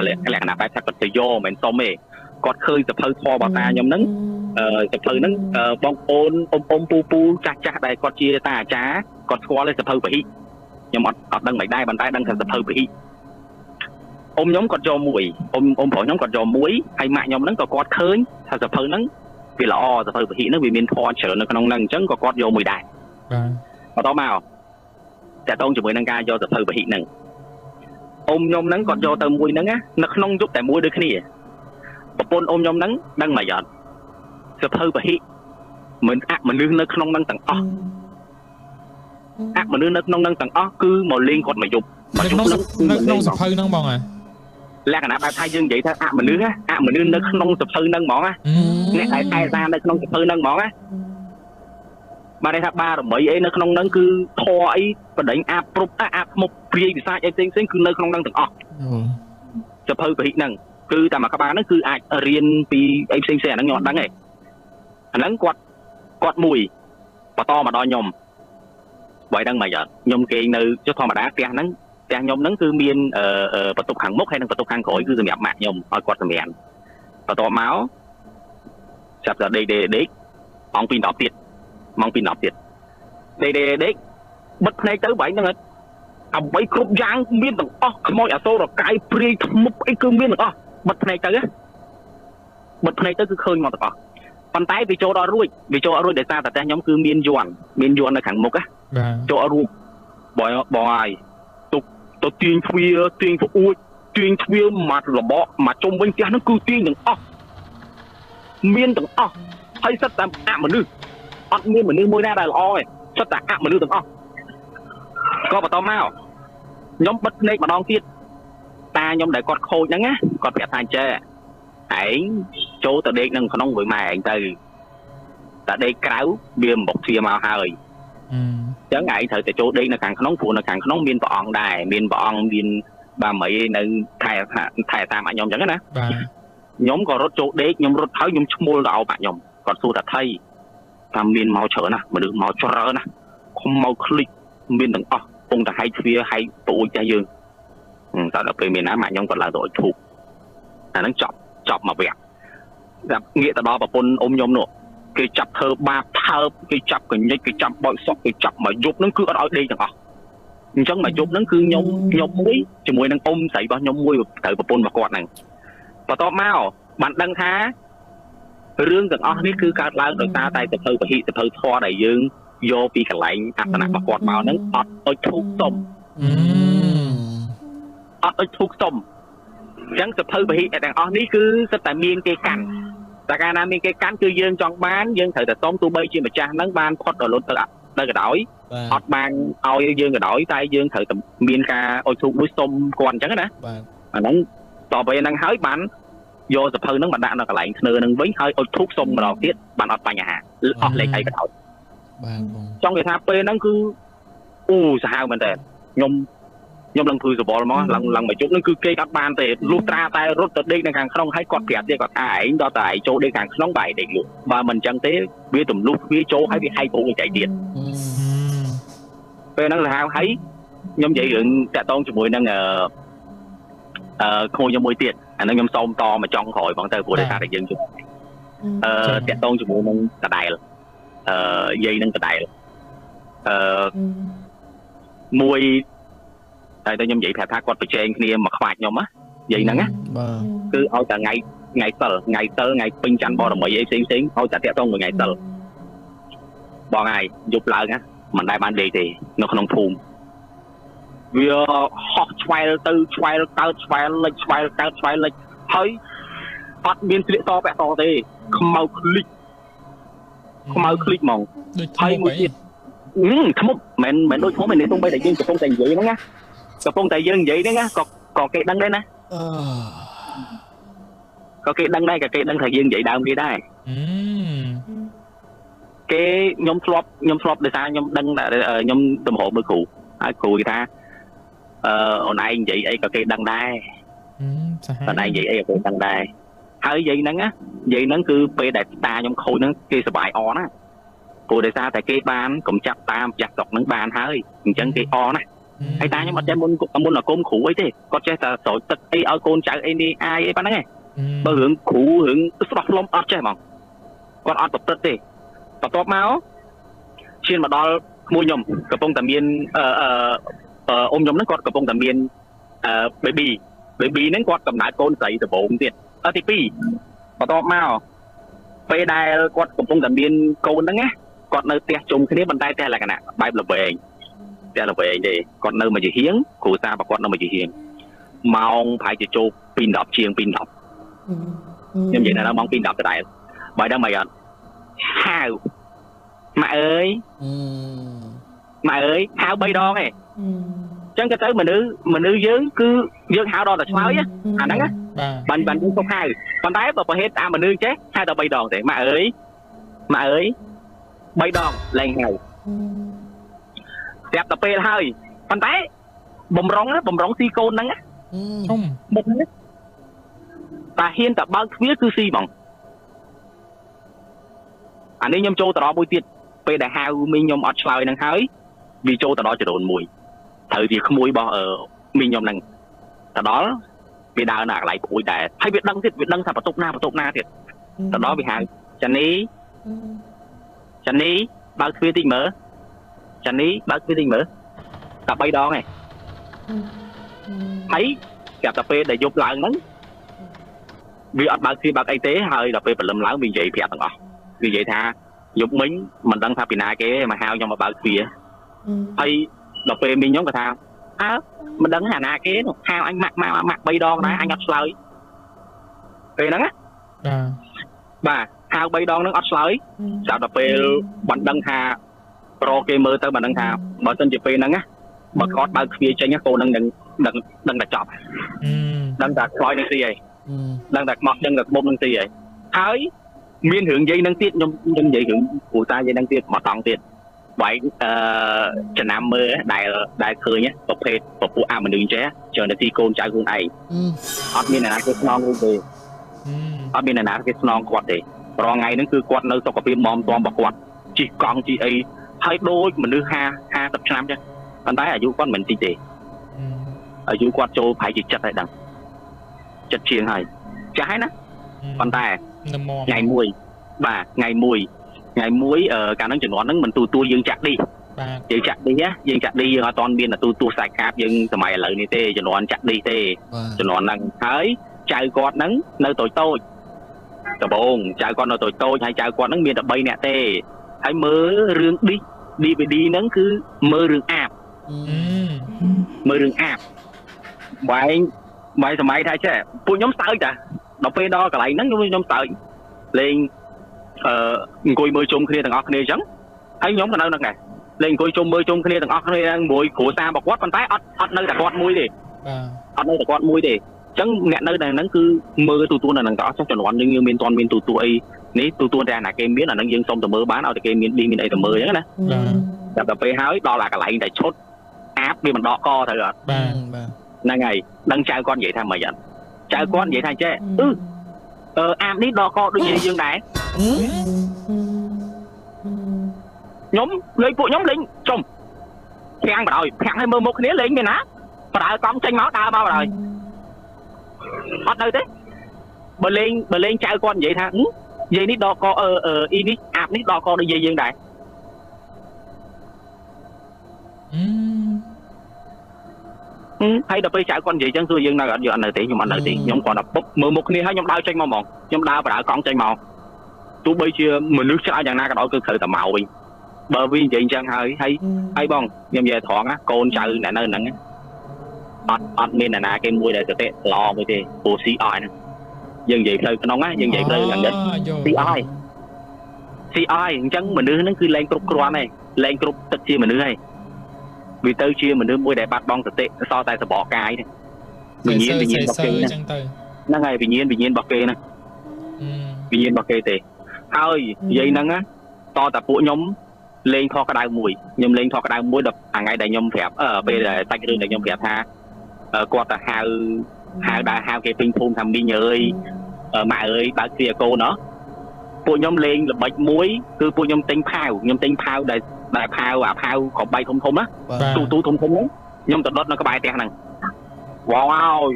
លក្ខណៈបែបថាគាត់ទៅយកមិនសុំទេគាត់ឃើញសភៅធម៌បតាខ្ញុំហ្នឹងសភៅហ្នឹងបងប្អូនអ៊ំពូចាស់ដែលគាត់ជាតាអាចារ្យគាត់ស្គាល់សភៅពហិខ្ញុំអត់ដឹងមិនដែរប៉ុន្តែដឹងថាសភៅពហិអ៊ំខ្ញុំគាត់យកមួយអ៊ំប្រុសខ្ញុំគាត់យកមួយហើយម៉ាក់ខ្ញុំហ្នឹងក៏គាត់ឃើញថាសភៅហ្នឹងវាល្អសភៅពហិហ្នឹងវាមានធម៌ច្រើននៅក្នុងហ្នឹងអញ្ចឹងក៏គាត់យកមួយដែរបាទបន្តមកតាក់ទងជាមួយនឹងការយកសភៅពហិហ្នឹងអ៊ំខ្ញុំហ្នឹងគាត់យកទៅមួយហ្នឹងនៅក្នុងយុគតែមួយដូចគ្នាប្រពន្ធអ៊ំខ្ញុំហ្នឹងដឹងមកអត់សភៅពហិមិនមនុស្សនៅក្នុងហ្នឹងទាំងអស់មនុស្សនៅក្នុងហ្នឹងទាំងអស់គឺមកលេងគាត់មកយប់នៅក្នុងសភៅហ្នឹងហ្មងលក្ខណៈបែបថាយើងនិយាយថាមនុស្សនៅក្នុងសភៅហ្នឹងហ្មងអ្នកឯតែសារនៅក្នុងសភៅហ្នឹងហ្មងបានន័យថាបារមីអីនៅក្នុងហ្នឹងគឺធរអីបដិញអាប់គ្រប់អាប់មុខព្រាយវិសាចអីផ្សេងគឺនៅក្នុងហ្នឹងទាំងអស់សភៅពហិហ្នឹងគឺតែមួយក្បាលហ្នឹងគឺអាចរៀនពីអីផ្សេងអាហ្នឹងខ្ញុំអត់ដឹងទេអាហ្នឹងគាត់មួយបន្តមកដល់ខ្ញុំបើដឹងមកយ៉ាងខ្ញុំគេនៅចុះធម្មតាផ្ទះខ្ញុំហ្នឹងគឺមានបន្ទប់ខាងមុខហើយនិងបន្ទប់ខាងក្រោយគឺសម្រាប់ម៉ាក់ខ្ញុំឲ្យគាត់សម្រានបន្ទាប់មកចាប់ដល់ដេកម៉ោង 2:10 ទៀតដេកបិទភ្នែកទៅបែរហ្នឹងអ្វីគ្រប់យ៉ាងមានទាំងអស់ខ្មោចអសូរកាយព្រាយធ្មប់អីគឺមានទាំងអស់បិទភ្នែកទៅគឺឃើញមកទាំងអស់ប៉ុន្តែវាចូលដល់រួចដោយសារតែផ្ទះខ្ញុំគឺមានយ័ន្តនៅខាងមុខចូលអត់រួចបងហើយទៅទាញទ្វារទាញផ្អួចទាញទ្វារមករបកមកជុំវិញផ្ទះហ្នឹងគឺទាញទាំងអស់មានទាំងអស់ហើយសិតតែមនុស្សអត់មានមនុស្សមួយណាដែលល្អទេសិតតែមនុស្សទាំងអស់ក៏បន្តមកខ្ញុំបិទភ្នែកម្ដងទៀតតាខ្ញុំដែលគាត់ខូចហ្នឹងគាត់ប្រាប់ថាចេះឯងចូលទៅដេកនឹងក្នុងមួយម៉ែឯងទៅតែដេកក្រៅវាមិនបុកទ្វារមកហើយអញ្ចឹងឯងត្រូវតែចូលដេកនៅខាងក្នុងព្រោះនៅខាងក្នុងមានព្រះអង្គដែរមានព្រះអង្គមានបាមីនៅថែតាមអញខ្ញុំអញ្ចឹងណាបាទខ្ញុំក៏រត់ចូលដេកខ្ញុំរត់ហើយខ្ញុំឈ្មោលទៅអោបខ្ញុំគាត់សួរថាថៃតាមមានមកច្រើនណាមនុស្សមកច្រើនណាខំមកคลิกមានទាំងអស់ពងតែហែកទ្វារហែកប្រួយតែយើងតែដល់ពេលមានណាម៉ាក់ខ្ញុំគាត់ឡើងទៅអុជធូបអាហ្នឹងចប់មកវាដាក់ងាកទៅដល់ប្រពន្ធអ៊ំខ្ញុំនោះគេចាប់ធ្វើបាបថើបគេចាប់កញិចគេចាប់បោកសក់គេចាប់មកយប់ហ្នឹងគឺអត់ឲ្យដេកទាំងអស់អញ្ចឹងមកយប់ហ្នឹងគឺខ្ញុំមួយជាមួយនឹងអ៊ំស្រីរបស់ខ្ញុំមួយត្រូវប្រពន្ធរបស់គាត់ហ្នឹងបន្ទាប់មកបានដឹងថារឿងទាំងអស់នេះគឺកើតឡើងដោយសារតែសភៅពហិសភៅធម៌ដែលយើងយកពីកន្លែងអត្តនៈរបស់គាត់មកហ្នឹងអត់អុជធូបសុំអត់អុជធូបសុំអញ្ចឹងសភៅពហិទាំងអស់នេះគឺសិតតែមានគេកាន់តែកាលណាមានគេកាន់គឺយើងចង់បានយើងត្រូវតែសុំទោះបីជាម្ចាស់ហ្នឹងបានផុតរលត់ទៅក៏ដោយអត់បានឲ្យយើងក៏ដោយតែយើងត្រូវតែមានការអុជធូបមួយសុំគាត់អញ្ចឹងណាបាទអាហ្នឹងតទៅហ្នឹងហើយបានយកសភៅហ្នឹងមកដាក់នៅកន្លែងធ្នើហ្នឹងវិញហើយអុជធូបសុំម្ដងទៀតបានអត់បញ្ហាអស់លេខអីក៏ដោយបាទបងចង់និយាយថាពេលហ្នឹងគឺសាហាវមែនតើខ្ញុំឡើងធ្វើសបល់មកឡើងមកជប់ហ្នឹងគឺគេអត់បានទេលុះត្រាតែរត់ទៅដេកនៅខាងក្នុងហើយគាត់ប្រាប់ទៀតគាត់ថាឯងដល់តែឯងចូលដេកខាងក្នុងបែរដេកលក់បើមិនអញ្ចឹងទេវាទម្លុះវាចូលហើយវាហែកព្រោះចៃទៀតពេលហ្នឹងសាហាវហើយ ខ្ញុំនិយាយរឿងតាក់ទងជាមួយនឹងខូចខ្ញុំមួយទៀតអានឹងខ្ញុំសូមតមកចង់ក្រោយបងទៅព្រោះតែថាយើងជួបតាក់ទងជាមួយនឹងកដែលយាយនឹងកដែលមួយតែខ្ញុំនិយាយប្រាប់ថាគាត់ប្រជែងគ្នាមកខ្វាច់ខ្ញុំណាយាយហ្នឹងណាគឺឲ្យតែថ្ងៃសិលថ្ងៃពេញច័ន្ទបរមីអីផ្សេងឲ្យតែតាក់ទងមួយថ្ងៃសិលបងហើយយប់ឡើងណាមិនដែលបានដេកទេនៅក្នុងភូមិវាហោះឆ្វែលទៅឆ្វែលកើតឆ្វែលលិចឆ្វែលកើតឆ្វែលលិចហើយអត់មានស្លៀកតពាក់តទេខ្មៅឃ្លិចហ្មងហើយមួយទៀតធ្មប់មិនដូចធ្មប់នេះទុំបីតែយើងកំពុងតែនិយាយហ្នឹងណាកំពុងតែយើងនិយាយហ្នឹងណាក៏គេដឹងដែរណាក៏គេដឹងដែរក៏គេដឹងថាយើងនិយាយដើមគេដែរគេខ្ញុំធ្លាប់ដោយសារខ្ញុំដឹងខ្ញុំទំហំមើលគ្រូហើយគ្រូគេថាអូនឯងនិយាយអីក៏គេដឹងដែរអូនឯងនិយាយអីក៏គេដឹងដែរហើយយាយហ្នឹងគឺពេលដែលតាខ្ញុំខូចហ្នឹងគេសប្បាយអណាព្រោះដោយសារតែគេបានកំចាត់តាមចាស់ស្រុកហ្នឹងបានហើយអញ្ចឹងគេអណាហើយតាខ្ញុំអត់ចេះមុនអាគមគ្រូអីទេគាត់ចេះតែស្រោចទឹកអីឲ្យកូនចៅអីនេះអាយអីប៉ុណ្ណឹងឯងបើរឿងគ្រូរឿងស្ដោះផ្លុំអត់ចេះហ្មងគាត់អត់ប្រព្រឹត្តទេបន្ទាប់មកឈានមកដល់ក្មួយខ្ញុំកំពុងតែមានអ៊ំខ្ញុំហ្នឹងគាត់កំពុងតែមានbaby ហ្នឹងគាត់កំណើតកូនស្រីដំបូងទៀតទី2បន្ទាប់មកពេលដែលគាត់កំពុងតែមានកូនហ្នឹងណាគាត់នៅផ្ទះជុំគ្នាបន្តែផ្ទះលក្ខណៈបែបល្វែងទេគាត់នៅមួយជាហៀងគ្រូសារបស់គាត់នៅមួយជាហៀងម៉ោងប្រហែលជាចូល2:10ជាង2:10ខ្ញុំនិយាយថាម៉ោង2:10ដដែលបើដឹងមិនអត់ហៅម៉ាក់អើយហៅ3ដងឯងអញ្ចឹងក៏ទៅមនុស្សយើងគឺយើងហៅដល់តែឆ្លើយអាហ្នឹងណាបានយើងសុំហៅប៉ុន្តែបើប្រហែលតាមមនុស្សចេះហៅតែ3ដងទេម៉ាក់អើយ3ដងឡើងហៅស្រាប់តែពេលហើយប៉ុន្តែបំរុងស៊ីកូនហ្នឹងមុខនេះតាហ៊ានតែបើកទ្វារគឺស៊ីហ្មងអានេះខ្ញុំចូលតរមួយទៀតពេលដែលហៅមីងខ្ញុំអត់ឆ្លើយនឹងហើយវាចូលទៅដល់ចរនមួយត្រូវវាក្មួយរបស់មីងខ្ញុំហ្នឹងទៅដល់វាដើរនៅកន្លែងព្រួយដែរហើយវាដឹងថាបន្ទប់ណាទៀតទៅដល់វាហៅចានីបើកទ្វារតិចមើលតែ3ដងឯងហើយស្រាប់តែពេលដែលយប់ឡើងហ្នឹងវាអត់បើកទ្វារបើកអីទេហើយដល់ពេលព្រលឹមឡើងវានិយាយប្រាប់ទាំងអស់វានិយាយថាយប់មិញមិនដឹងថាពីណាគេមកហៅខ្ញុំមកបើកទ្វារហើយដល់ពេលមីងខ្ញុំក៏ថាមិនដឹងថាណាគេហៅអញម៉ាក់3ដងដែរអញអត់ឆ្លើយពេលហ្នឹងណាបាទហៅ3ដងហ្នឹងអត់ឆ្លើយស្រាប់តែពេលបានដឹងថាប្រគេមើលទៅបានដឹងថាបើសិនជាពេលហ្នឹងណាបើគាត់បើកទ្វារចេញកូនហ្នឹងដឹងតែចប់ដឹងតែខ្លោយនឹងទីហើយដឹងតែខ្មោះដឹងតែក្បុបនឹងទីហើយមានរឿងនិយាយនឹងទៀតខ្ញុំនិយាយរឿងគ្រូតានិយាយនឹងទៀតមកតង់ទៀតបែកចំណាំមើលដែលឃើញប្រភេទពពួកអាមនុស្សចេះច្រើនតែទីកូនចៅខ្លួនឯងអត់មានអ្នកណាគេស្នងខ្លួនទេអត់មានអ្នកណាគេស្នងគាត់ទេប្រហែលថ្ងៃហ្នឹងគឺគាត់នៅសុខភាពមមតំរបស់គាត់ជិះកង់ជិះអីហើយដូចមនុស្ស50ឆ្នាំចឹងប៉ុន្តែអាយុគាត់មិនតិចទេអាយុគាត់ចូលប្រហែលជា70ហើយដឹង70ជាងហើយចាស់ហើយណាប៉ុន្តែថ្ងៃមួយកាលហ្នឹងជំនាន់ហ្នឹងមិនទូយើងចាក់ឌីយើងចាក់ឌីយើងអត់តមានទូខ្សែកាបយើងសម័យឥឡូវនេះទេជំនាន់ចាក់ឌីទេជំនាន់ហ្នឹងហើយចៅគាត់ហ្នឹងនៅតូចដំបងចៅគាត់នៅតូចហើយចៅគាត់ហ្នឹងមានតែ3នាក់ទេហើយមើលរឿងឌី DVD ហ្នឹងគឺមើលរឿងអាបបាយសម័យថាចេះពួកខ្ញុំសើចតាដល់ពេលដល់កន្លែងហ្នឹងខ្ញុំសើចលេងអង្គុយមើលជុំគ្នាទាំងអស់គ្នាអញ្ចឹងហើយខ្ញុំក៏នៅហ្នឹងដែរលេងអង្គុយជុំមើលជុំគ្នាទាំងអស់គ្នាមួយគ្រួសាររបស់គាត់ប៉ុន្តែអត់នៅតែគាត់មួយទេអត់នៅតែគាត់មួយទេអញ្ចឹងអ្នកនៅតែហ្នឹងគឺមើលទូទួលនៅហ្នឹងទាំងអស់ចុះជំនាន់យើងមានតន់មានទូទួលអីនេះទូទួលតែអាណាគេមានអាហ្នឹងយើងសុំទៅមើលបានឲ្យតែគេមានឌីមានអីទៅមើលអញ្ចឹងណាតែដល់ពេលហើយដល់អាកន្លែងតែឈុតអាបវាមិនដកកត្រូវអត់ហ្នឹងហើយដឹងចៅគាត់និយាយថាម៉េចអត់ចៅគាត់និយាយថាចេះអាបនេះដកកដូចយើងដែរខ្ញុំលេងពួកខ្ញុំលេងចំ ប្រាំងបដ ாய் ប្រាំងឲ្យមើលមុខគ្នាលេងមានណាបដើកង់ចេញមកដើរមកបដ ாய் អត់ទៅទេបើលេងចៅគាត់និយាយថានិយាយនេះដកកអ៊ីនេះអាប់នេះដកកដូចយើងដែរហើយដល់ពេលចៅគាត់និយាយចឹងគឺយើងនៅអត់យកអត់នៅទេខ្ញុំអត់នៅទេខ្ញុំគាត់ដល់ពុកមើលមុខគ្នាហើយខ្ញុំដើរចេញមកហ្មងខ្ញុំដើរបដើកង់ចេញមកទោះបីជាមនុស្សច្រើនយ៉ាងណាក៏ដោយគឺត្រូវតែមកវិញបើវានិយាយអញ្ចឹងហើយបងខ្ញុំនិយាយត្រង់ណាកូនចៅអ្នកនៅហ្នឹងអត់មានអ្នកណាគេមួយដែលទៅល្អមួយទេព្រោះ CI ហ្នឹងយើងនិយាយផ្លូវក្នុងណាយើងនិយាយផ្លូវខាងនេះ CI អញ្ចឹងមនុស្សហ្នឹងគឺលែងគ្រប់គ្រាន់ហើយលែងគ្រប់ទឹកជាមនុស្សហើយវាទៅជាមនុស្សមួយដែលបាត់បង់សតិសល់តែសបកកាយទេវិញ្ញាណរបស់គេហ្នឹងហើយវិញ្ញាណរបស់គេហ្នឹងវិញ្ញាណរបស់គេទេហើយនិយាយហ្នឹងតតែពួកខ្ញុំលេងខុសក្តៅមួយខ្ញុំលេងខុសក្តៅមួយដល់ថ្ងៃដែលខ្ញុំប្រាប់ពេលដែលសាច់រឿងដែលខ្ញុំប្រាប់ថាគាត់ទៅហៅគេពេញភូមិថាមីងអើយម៉ាក់អើយបើកទ្វារកូនណោះពួកខ្ញុំលេងល្បិចមួយគឺពួកខ្ញុំទិញផាវដែលផាវអាផាវក្បៃធំណាទូធំហ្នឹងខ្ញុំទៅដុតនៅក្បែរផ្ទះហ្នឹងវ៉ាវហើយ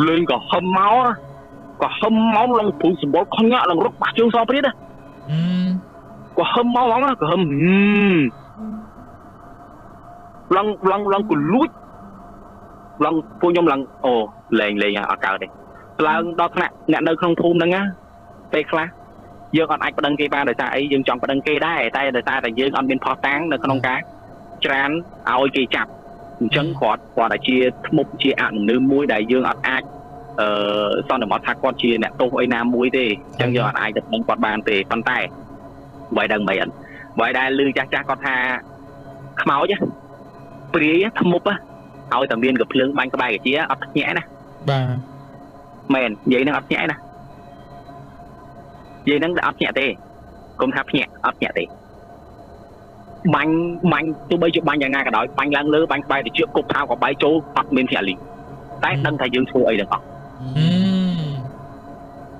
លេងក៏ហឹមមកឡើងព្រុសសម្បល់ខញាក់ឡើងរត់បាក់ជើងសព្រាតក៏ហឹមមកហ្នឹងក៏ហឹមឡើងក៏លួចឡើងពួកខ្ញុំឡើងអូលេងអត់កើតទេឡើងដល់ថ្នាក់អ្នកនៅក្នុងភូមិហ្នឹងណាពេលខ្លះយើងអត់អាចប្តឹងគេបានដោយសារអីយើងចង់ប្តឹងគេដែរតែដោយសារតែយើងអត់មានផុសតាំងនៅក្នុងការច្រានឲ្យគេចាប់អញ្ចឹងគាត់តែជាធ្មប់ជាអនុនមួយដែលយើងអត់អាចសន្និដ្ឋានថាគាត់ជាអ្នកទោសអីណាមួយទេអញ្ចឹងយើងអត់អាចទៅប្តឹងគាត់បានទេប៉ុន្តែបើដឹងមិនអត់បើដែលលឺចាស់គាត់ថាខ្មោចព្រាយធ្មប់ឲ្យតែមានកភ្លើងបាញ់ក្បែរកាជាអត់ភ្ញាក់ណាបាទមែននិយាយនឹងអត់ភ្ញាក់ណានិយាយនឹងអត់ភ្ញាក់ទេកុំថាភ្ញាក់អត់ភ្ញាក់ទេបាញ់ទោះបីជាបាញ់យ៉ាងណាក៏ដោយបាញ់ឡើងលើបាញ់ក្បែរទៅជឿគប់ថៅក៏បាយចូលអត់មានភ្ញាក់លីតែដឹងថាយើងធ្វើអីទាំងអស់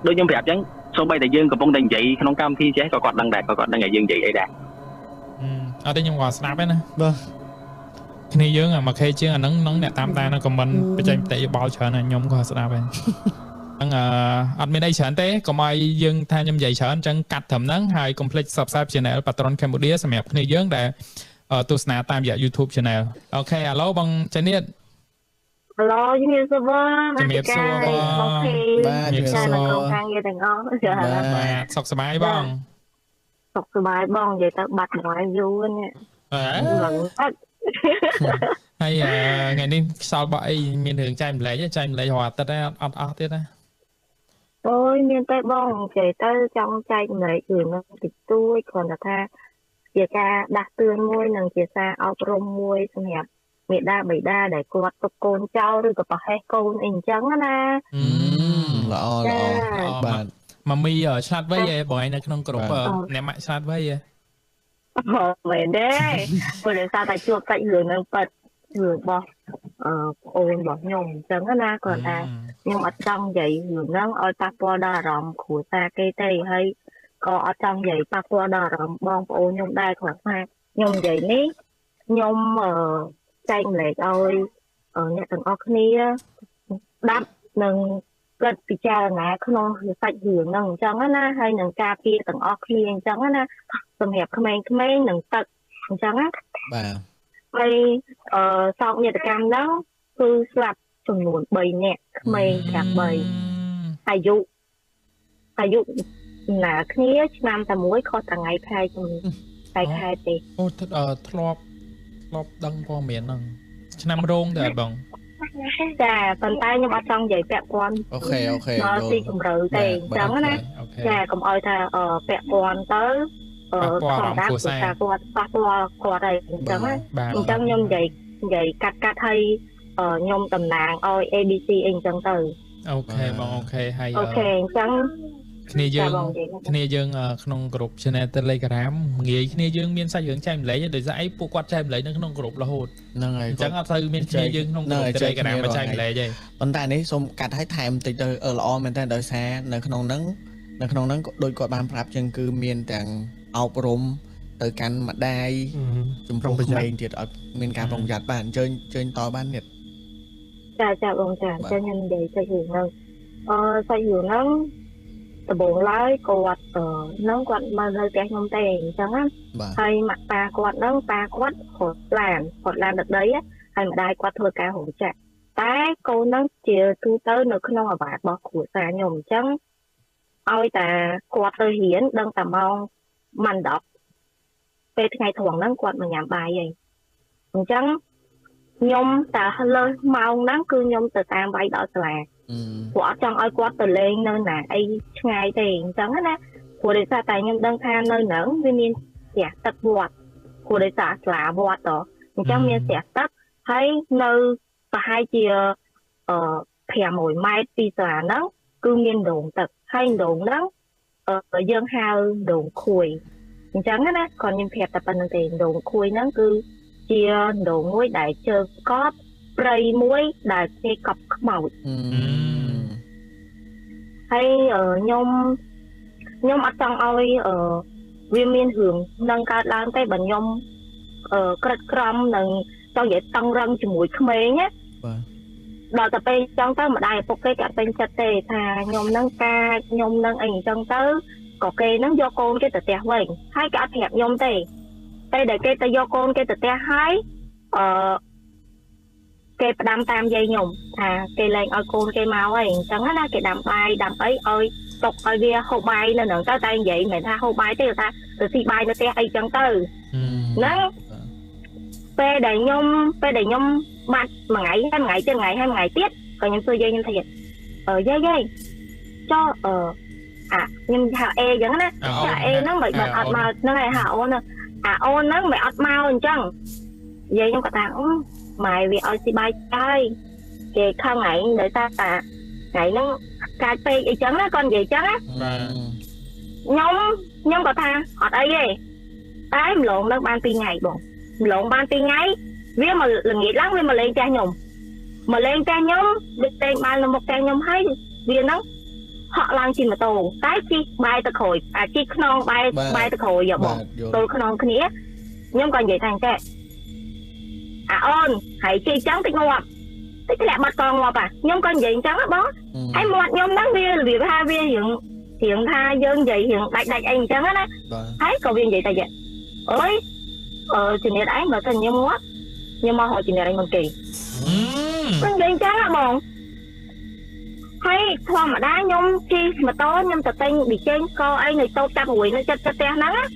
ដូចខ្ញុំប្រាប់អញ្ចឹងសូម្បីតែយើងកំពុងតែនិយាយក្នុងកម្មវិធីចេះក៏គាត់ដឹងដែរក៏គាត់ដឹងថាយើងនិយាយអីដែរអត់ទេខ្ញុំក៏ស្ដាប់ដែរណាបាទគ្នាយើងអា 1K ជាងអាហ្នឹងអ្នកតាមដាននៅខមមិនបច្ចេកទេសយោបល់ច្រើនខ្ញុំក៏ស្ដាប់ដែរហ្នឹងអត់មានអីច្រើនទេកុំឲ្យយើងថាខ្ញុំនិយាយច្រើនអញ្ចឹងកាត់ត្រឹមហ្នឹងហើយកុំភ្លេច Subscribe Channel Patron Cambodia សម្រាប់គ្នាយើងដែលទស្សនាតាមរយៈ YouTube Channel អូខេឥឡូវបងចានីតហៅជំរាបសួរបងជំរាបសួរបងបាទជំរាបសួរបងខាងយើងទាំងអស់បាទសុខសប្បាយបងសុខសប្បាយបងនិយាយទៅបាត់មួយយូរនេះហើយថ្ងៃនេះខ្សោយបោះអីមានរឿងចែកម្លែករាល់អាទិត្យអត់អស់ទៀតណាអូយមានតែបងនិយាយទៅចង់ចែកម្លែករឿងហ្នឹងតិចតួចគ្រាន់តែថាជាការដាស់តឿនមួយនិងជាសារអប់រំមួយសម្រាប់មេដាបៃតាដែលគាត់ទុកកូនចោលឬក៏ប្រហែសកូនអីអញ្ចឹងណាល្អបាទម៉ាមីឆ្លាតវៃឯងបងឯងនៅក្នុងក្រុមអ្នកម៉ាក់ឆ្លាតវៃឯងមែនទេព្រោះដោយសារតែជួបសាច់រឿងហ្នឹងប៉ិតរឿងរបស់អូនរបស់ខ្ញុំអញ្ចឹងណាគាត់ថាខ្ញុំអត់ចង់និយាយរឿងហ្នឹងឲ្យប៉ះពាល់ដល់អារម្មណ៍គ្រួសារគេទេហើយក៏អត់ចង់និយាយប៉ះពាល់ដល់អារម្មណ៍បងប្អូនខ្ញុំដែរគាត់ថាខ្ញុំនិយាយនេះខ្ញុំចែកម្លែកឲ្យអ្នកទាំងអស់គ្នាស្ដាប់និងគិតពិចារណាក្នុងសាច់រឿងហ្នឹងអញ្ចឹងណាហើយនឹងការពារទាំងអស់គ្នាអញ្ចឹងណាសម្រាប់ក្មេងៗនិងទឹកអញ្ចឹងណាបាទហើយសោកនាដកម្មហ្នឹងគឺស្លាប់ចំនួន3នាក់ក្មេង8អាយុណាគ្នាឆ្នាំតែមួយខុសថ្ងៃខែខែទេអូធ្លាប់ដឹងព័ត៌មានហ្នឹងឆ្នាំរោងដែរបងចាប៉ុន្តែខ្ញុំអត់ចង់និយាយពាក់ព័ន្ធអូខេដល់ទីជម្រៅទេអញ្ចឹងណាចាកុំឲ្យថាពាក់ព័ន្ធទៅគាត់ប៉ះពាល់គាត់ហើយអញ្ចឹងណាអញ្ចឹងខ្ញុំនិយាយកាត់ឲ្យខ្ញុំតំណាងឲ្យ ABC អីអញ្ចឹងទៅអូខេបងអូខេហើយអូខេអញ្ចឹងគ្នាយើងក្នុងក្រុម Channel Telegram ងាយគ្នាយើងមានសាច់រឿងចែកម្លែកដោយសារអីពួកគាត់ចែកម្លែកនៅក្នុងក្រុមរហូតហ្នឹងហើយអញ្ចឹងអត់ទៅមានគ្នាយើងក្នុងក្រុម Telegram មកចែកម្លែកទេប៉ុន្តែនេះសូមកាត់ឲ្យថែមបន្តិចទៅល្អមែនតើដោយសារនៅក្នុងហ្នឹងដូចគាត់បានប្រាប់ចឹងគឺមានទាំងអប់រំ từ căn mặt đai chùm phong mình thì ở miền cả vòng giặt bạn chơi to ban nhiệt chà vòng tràn cho nhân vậy xây dựng nâng xây dựng nâng từ bốn lái quạt nâng quạt mà nơi té nhom tiền chẳng á hay mặt ta quạt nâng ta quạt hột làm được đấy á hay mà đai quạt thôi cả hỗ trợ tái cô nâng chia thu tới nó không ở bạc bỏ của xa nhom chẳng ôi ta quạt tôi hiến đăng tà mau mình đọc về ngày thường nâng quạt mà nhảm bài vậy chẳng nhom ta lên mau nắng cứ nhom từ tam bay đỏ là của trong ơi quát từ lên nơi nè ai ngày tiền chẳng á của để xa tài nhom đăng tha nơi nở viên miên sẽ tật bọt của để xa là bọt đó trong miên sẽ tật thấy nơi và hai chia thẻ mỗi mai đi xa nó cứ miên đồn tật hay đồn nó dân hao đồn khui chẳng á còn những phép tập bằng tiền đồn khui nó cứ chia đồ muối đại chơi có rây muối đại chơi cọc màu hay nhôm ở trong ơi viên miên hưởng nâng cao lang tay bằng nhôm cất crom nâng cho dễ tăng răng cho mũi khmê nhé đợt tập bên trong tới mà đại phục cái cả bên chặt tê thà nhôm nâng ca nhôm nâng ảnh trong tới có kê nâng do con cái tờ tè vậy hai cả thẹp nhôm tê đây để cây ta do con cây ta te hái cây đam tam dây nhung cây lên ở con cây máu ấy chẳng hết là cây đam ấy ơi tục ơi bia hộp bài nên nâng tới tay vậy mày tha hộp bài tới ta từ khi bài nó te ấy chẳng từ nó pe để nhung mặt mà ngày trên ngày 2 ngày tiết còn những xưa dây như thiệt dây cho nhưng hạ e chẳng á hạ e nó bị bật mà nó này hạ ôn ôn nó mày ọt mau chăng vậy nhưng mà ta mày vì ơi si bay chơi kì không ngày để ta ngày nó cà phê vậy chắn á con vậy chắn á nhóm có tha ọt ấy vậy tái lộn nó ban pi ngày bọn lộn ban pi ngày vì mà nghĩ lắm vì mà lên cha nhung mà lên cha nhóm được tên ban là một cha nhóm hay vì nó họ lang chi mà tù tái chi bay ta khổi chi non bay ta khổi giờ bọn tôi non cái nghĩa nhưng còn vậy thành cái ôn hãy chi trắng tích ngọt tích lại bật con ngọt nhưng còn vậy trắng á bó hãy một nhóm đáng viên vì hai viên hiện tha dân vậy hiện đại anh trắng á thấy cầu viên vậy ta vậy ơi chuyện này đấy mà cần nhóm ngót nhưng mà họ chuyện này anh còn kỳ con vậy trắng á bọn hay thoa mà đá nhung chi mà to nhung tờ tên bị trên co anh người tô trăm quỷ nó cho te nắng á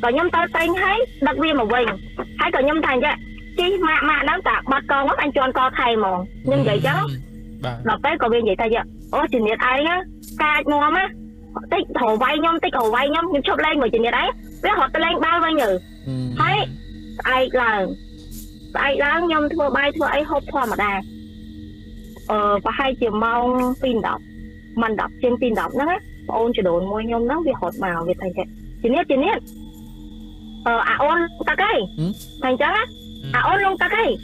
còn nhung tờ tên hay đặc biệt mà quỳnh hay còn nhung thành chứ chi mà nó cả bật con mất anh cho co thầy mà nhưng vậy chứ đọc tới còn bên vậy ta vậy chuyện nhiệt ai á ca ngon á tích hồ vay nhung nhưng chụp lên người chuyện nhiệt đấy với họ tới lên bao nhiêu thấy ai là nhung thua bay thua ấy hộp thoa mà đà và hai chiều mau tin đọc mình đọc trên tin đọc đó ôn chỉ đồn môi nhôm nó vì hột màu vì thành chị nét ôn ta cái thành trắng ôn luôn ta cái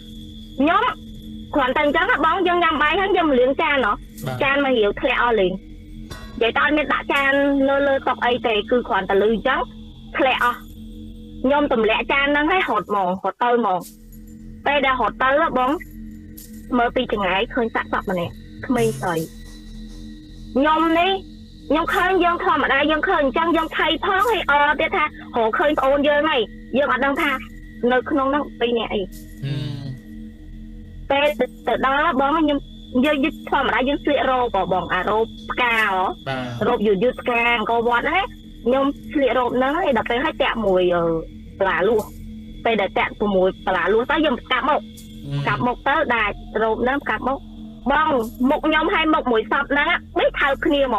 nhóm khoản thành trắng bóng dân nhằm bay hắn dân luyện cha nó cha mà hiểu theo liền vậy tao mới đã cha lơ tộc ấy tề cứ khoản ta lư trắng theo nhôm tùm lẹ cha nó thấy hột tơi mòn đây là hột tơi đó bóng mở pi chừng ngày khơi sạc sọc mà nè mây sợi nhom đi nhom khơi dân thoa mà đây dân khơi chăng dân thay thoáng hay biết tha hồ khơi ôn giờ này dân ở đâu tha nơi không nó pi nè từ đó bóng nhưng dân thoa mà đây dân sợi rô bỏ bỏng rô cao rô dù càng có bọt đấy nhom sợi rô nó đập tới hai chạm mùi là luôn bây giờ chạm của mùi là luôn tới dân cặp một tới đài rồi nó cặp bông một nhóm hay một mũi sập nó biết thao kia mà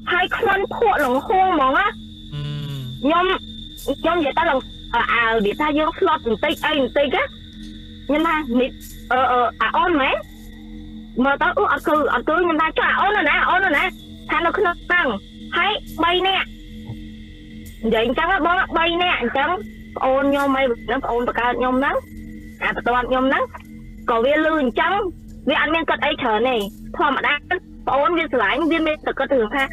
hai con khua lồng khuôn mà á nhóm vậy ta là để ta vô slot một tí á nhưng mà ôn mấy mà tao cứ nhưng ta cho ôn rồi nè thằng nó không tăng hay bay nè vậy chẳng á bó bay nè chẳng ôn nhôm mày nó ôn bạc nhôm nắng toàn nhôm nắng còn viên lư trắng vì anh men cất ấy chờ này thoa mà đang ôn viên sải viên men tự có thường ha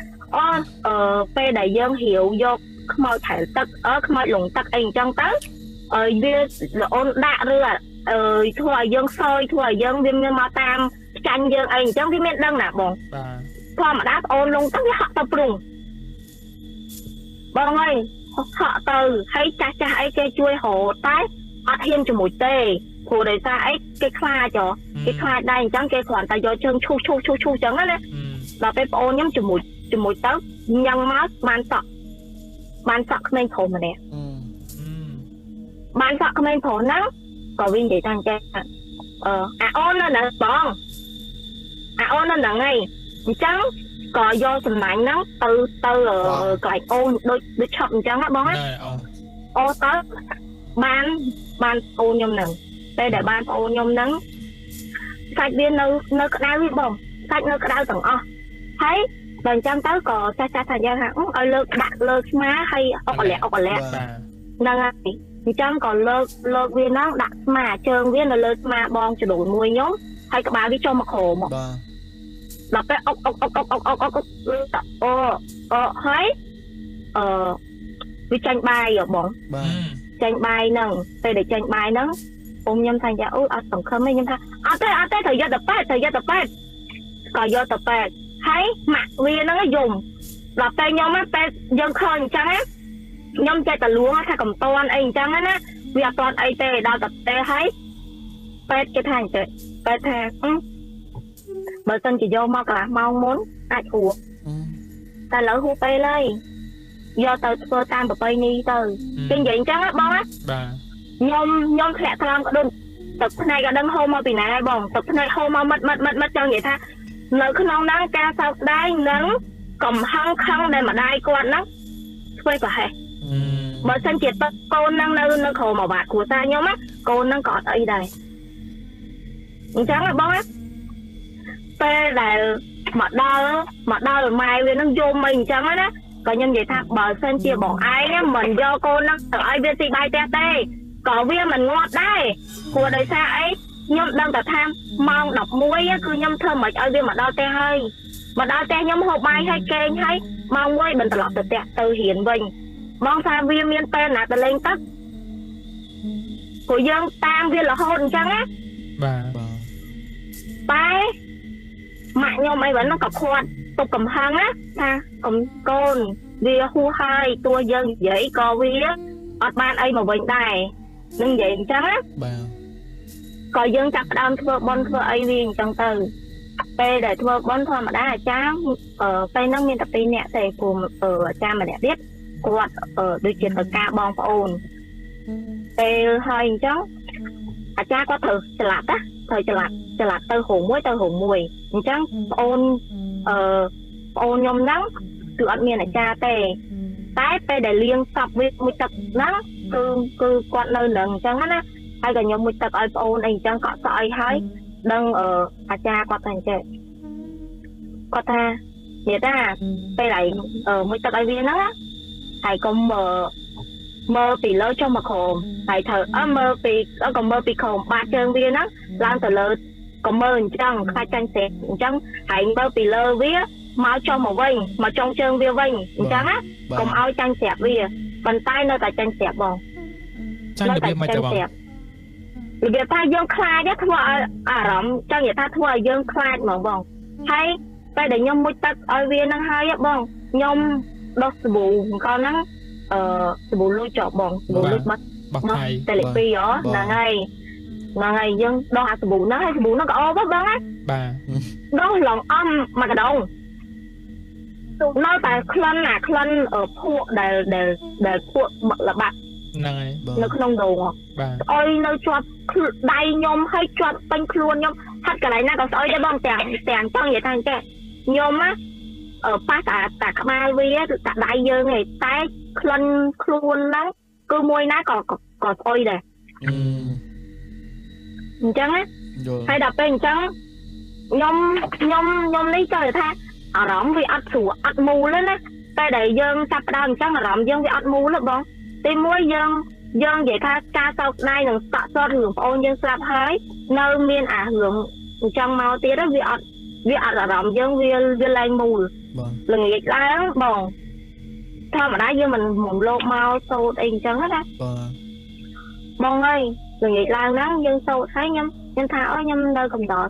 pe đại dân hiểu vô ខ្មោចថែទឹកខ្មោចលងទឹកអីអញ្ចឹងទៅវាអូនដាក់ឬធ្វើឲ្យយើងសោយធ្វើឲ្យយើងវាមានមកតាមចាញ់យើងអីអញ្ចឹងវាមានដឹងណាបងធម្មតាអូនលងទឹកវាហក់ទៅព្រុងបងអើយហក់ទៅហើយចាស់អីគេជួយរត់តែអត់ហ៊ានជាមួយទេព្រោះដោយសារអីគេខ្លាចគេខ្លាចដែរអញ្ចឹងគេគ្រាន់តែយកជើងឈូសអញ្ចឹងណាដល់ពេលបងអូនខ្ញុំជាមួយទៅញ៉ាំមកបានសក់ក្មេងប្រុសម្នាក់បានសក់ក្មេងប្រុសហ្នឹងក៏វិញនិយាយថាអញ្ចឹងអាអូននៅហ្នឹងបងអាអូននៅហ្នឹងហើយអញ្ចឹងក៏យកសំណាញ់ហ្នឹងទៅកន្លែងអូនដូចឈប់អញ្ចឹងណាបងណាអូទៅបានអូនខ្ញុំហ្នឹងពេលដែលបានអូនខ្ញុំហ្នឹងសាច់វានៅក្តៅវិញបងសាច់នៅក្តៅទាំងអស់ហើយដល់អញ្ចឹងទៅក៏ចាស់ថាយើងថាឲ្យលើកដាក់លើស្មាហើយអុកលាក់ហ្នឹងហើយអញ្ចឹងក៏លើកវាហ្នឹងដាក់ស្មាជើងវានៅលើស្មាបងចដូនមួយខ្ញុំហើយក្បាលវាចុះមកក្រោមដល់ពេលអុកហើយវាចាញ់បាយបងចាញ់បាយហ្នឹងពេលដែលចាញ់បាយហ្នឹងពុំខ្ញុំថាយ៉ាអត់សង្ឃឹមទេខ្ញុំថាអត់ទេត្រូវយកទៅពេទ្យក៏យកទៅពេទ្យហើយម៉ាក់វាហ្នឹងយំដល់ពេលខ្ញុំពេទ្យយើងឃើញអញ្ចឹងខ្ញុំចេះតែលួងថាកំតន់អីអញ្ចឹងណាវាអត់តន់អីទេដល់តែទេហើយពេទ្យគេថាអញ្ចឹងពេទ្យថាបើសិនជាយកមកកន្លះម៉ោងមុនអាចហួសតែឥឡូវហួសពេលហើយយកទៅធ្វើតាមប្រពៃណីទៅគេនិយាយអញ្ចឹងណាបងណាបាទខ្ញុំធ្លាក់ថ្លង់ក៏ដូចទឹកភ្នែកក៏ដឹងហូរមកពីណាហើយបងទឹកភ្នែកហូរមកមិតចង់និយាយថានៅក្នុងហ្នឹងការសោកស្ដាយនិងកំហឹងខឹងដែលម្ដាយគាត់ហ្នឹងធ្វើប្រហែសបើសិនជាទឹកកូនហ្នឹងនៅក្រោមអាវ៉ាត់គ្រួសារខ្ញុំណាកូនហ្នឹងក៏អត់អីដែរអញ្ចឹងណាបងណាពេលដែលមកដល់ម៉ែវាហ្នឹងយំអីអញ្ចឹងណាក៏ខ្ញុំនិយាយថាបើសិនជាបងឯងមិនយកកូនហ្នឹងទៅឲ្យវាស៊ីបាយផ្ទះទេក៏វាមិនងាប់ដែរព្រោះដោយសារអីខ្ញុំដឹងតែថាម៉ោង11គឺខ្ញុំធ្វើមិនឲ្យវាមកដល់ផ្ទះហើយមកដល់ផ្ទះខ្ញុំហូបបាយហើយកេងហើយម៉ោង1បន្តត្រឡប់ទៅផ្ទះទៅរៀនវិញបងថាវាមានពេលណាទៅលេងទឹកព្រោះយើងតាមវារហូតអញ្ចឹងណាបាទតែម៉ាក់ខ្ញុំអីវិញក៏ខាត់ទុកកំហឹងណាថាកូនវាហួសហើយតួយើងនិយាយក៏វាអត់បានអីមកវិញដែរនឹងនិយាយអញ្ចឹងណាបាទក៏យើងចាប់ផ្ដើមធ្វើបន់ធ្វើអីវាអញ្ចឹងទៅពេលដែលធ្វើបន់ធម្មតាអាចារ្យពេលហ្នឹងមានតែ2នាក់ទេព្រោះអាចារ្យម្នាក់ទៀតគាត់ដូចជាទៅការបងប្អូនពេលហើយអញ្ចឹងអាចារ្យគាត់ត្រូវច្រឡាត់ណាត្រូវច្រឡាត់ទៅហូមមួយអញ្ចឹងប្អូនខ្ញុំហ្នឹងគឺអត់មានអាចារ្យទេតែពេលដែលលៀងសពវាមួយទឹកហ្នឹងគឺគាត់នៅនឹងអញ្ចឹងណាហើយក៏ខ្ញុំមួយទឹកឲ្យប្អូនអីអញ្ចឹងក៏ស្អីហើយដឹងអាចារ្យគាត់ថាអញ្ចឹងគាត់ថានិយាយថាពេលហើយមួយទឹកឲ្យវាហ្នឹងណាហើយកុំមើលពីលើចុះមកក្រោមហើយត្រូវមើលពីក្រោមបាតជើងវាហ្នឹងឡើងទៅលើក៏មើលអញ្ចឹងខ្លាចចាញ់សេះអញ្ចឹងហើយមើលពីលើវាមកចុះមកវិញមកចុងជើងវាវិញអញ្ចឹងណាកុំឲ្យចាញ់ស្រាប់វាប៉ុន្តែនៅតែចាញ់ស្រាប់បងចាញ់របៀបមិនទេបងរបៀបថាយើងខ្លាចធ្វើឲ្យអារម្មណ៍ចង់និយាយថាធ្វើឲ្យយើងខ្លាចហ្មងបងហើយពេលដែលខ្ញុំមុជទឹកឲ្យវាហ្នឹងហើយបងខ្ញុំដោះសាប៊ូកលហ្នឹងសាប៊ូលុយចោបងសាប៊ូលុយបាត់តែលេខ2ហ្នឹងហើយយើងដោះអាសាប៊ូហ្នឹងហើយសាប៊ូហ្នឹងក៏អូបបងណាបាទដោះឡងអំមួយកដងនៅតែក្លិនភក់ដែលភក់ល្បាក់ហ្នឹងហើយនៅក្នុងដងបាទអុយនៅជាប់ដៃខ្ញុំហើយជាប់ពេញខ្លួនខ្ញុំហាត់កន្លែងណាក៏ស្អុយដែរបងទាំងចង់និយាយថាអញ្ចឹងខ្ញុំណាប៉ះតាក្បាលវាគឺតាដៃយើងឯងតែក្លិនខ្លួនហ្នឹងគឺមួយណាក៏ស្អុយដែរអញ្ចឹងណាហើយដល់ពេលអញ្ចឹងខ្ញុំនេះចង់និយាយថាអារម្មណ៍វាអត់ស្រួលអត់មូលទេណាតែដែលយើងចាប់ផ្ដើមអញ្ចឹងអារម្មណ៍យើងវាអត់មូលទេបងទីមួយយើងនិយាយថាការសោកស្ដាយនឹងសក់សត់រឿងបងអូនយើងស្លាប់ហើយនៅមានអារឿងអញ្ចឹងមកទៀតវាអត់អារម្មណ៍យើងវាឡើងមូលល្ងាចឡើងបង mà đã với mình một lô mau sâu in chân hết á bon ơi rồi vậy lao nắng dân sâu thấy nhân thảo nhân nơi cầm đỏ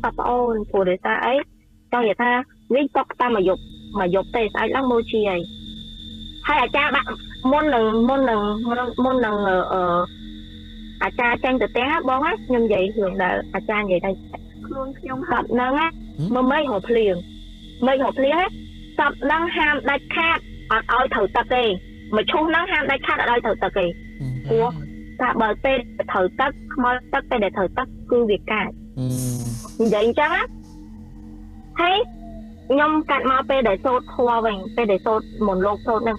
sập ôn phù để ta ấy cho vậy ta viết tóc ta mà dục tê sai lắm môi chi ấy hay là cha bạn môn lần à cha tranh từ té bon á nhưng vậy thường là à cha vậy đây sập nâng á mấy hộp liền á sập nâng ham đạch khát ở ơi thử tập đi mà chú nâng ham đạch khát ở đây thử tập đi của ta bờ tê thử tập mơ tập tê để thử tập cư việc cả vậy chắc á thấy nhom cắt mau tê để sốt hoa vàng tê để sốt một lô sốt nè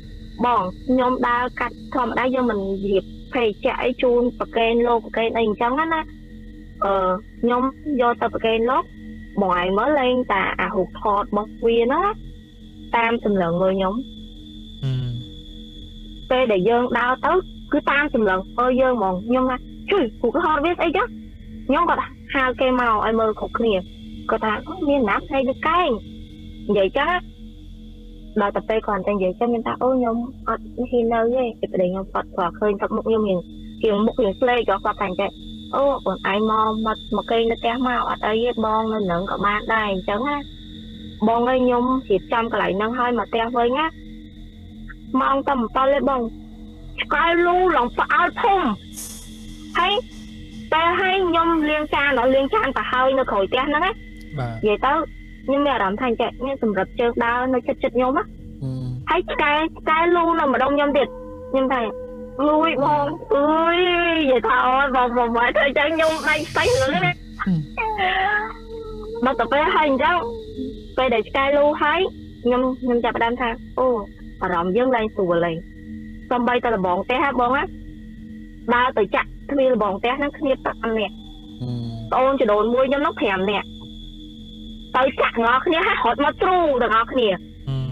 bọn nhom đa cắt thom đa cho mình dịp phải chạy chun và kênh lô kênh anh trắng á nhom do tập kênh lốt mọi mới lên ta hụt thọt bọc viên á tam từng lần người nhóm tê để dương đau tới cứ tam từng lần ơi dương mòn nhom ra chui hụt cái hot biết ấy chứ nhóm còn hai cây màu ai mơ khục nè có ta miên nát hay cái cây vậy chắc đào tập tê còn tên vậy cho nên ta ôi nhóm khi nào vậy để nhóm phật quả khơi tập một nhóm hiện một hiện play cho qua thành chạy ô còn ai mò một cây nó té màu ở đây bon lên nâng cả ba đây chẳng á bon ơi nhóm thì trăm cái lại nâng hơi mà té với nhá mong tầm to lên bông cái lu lòng pháo thùng thấy ta hay nhóm liên can cả hơi nó khỏi té nó á vậy tao nhưng mà làm thành chạy nhưng tầm rập chơi đau nó chật nhóm á thấy cái lu nào mà đông nhóm thiệt nhưng thầy lui bon ui vậy thôi vòng vài thời gian nhung đây say nữa đấy bắt tập với hành cháu về để cái lu thấy nhung chập đam thang ô và rộng dâng lên sùa lên xong bay ta là bọn té hát bon á ba từ chặt khi là bọn té nó khiếp tận nè ôn cho đồn môi nhung nóc thèm nè tới chặt ngó kia hát hot mà tru được ngó kia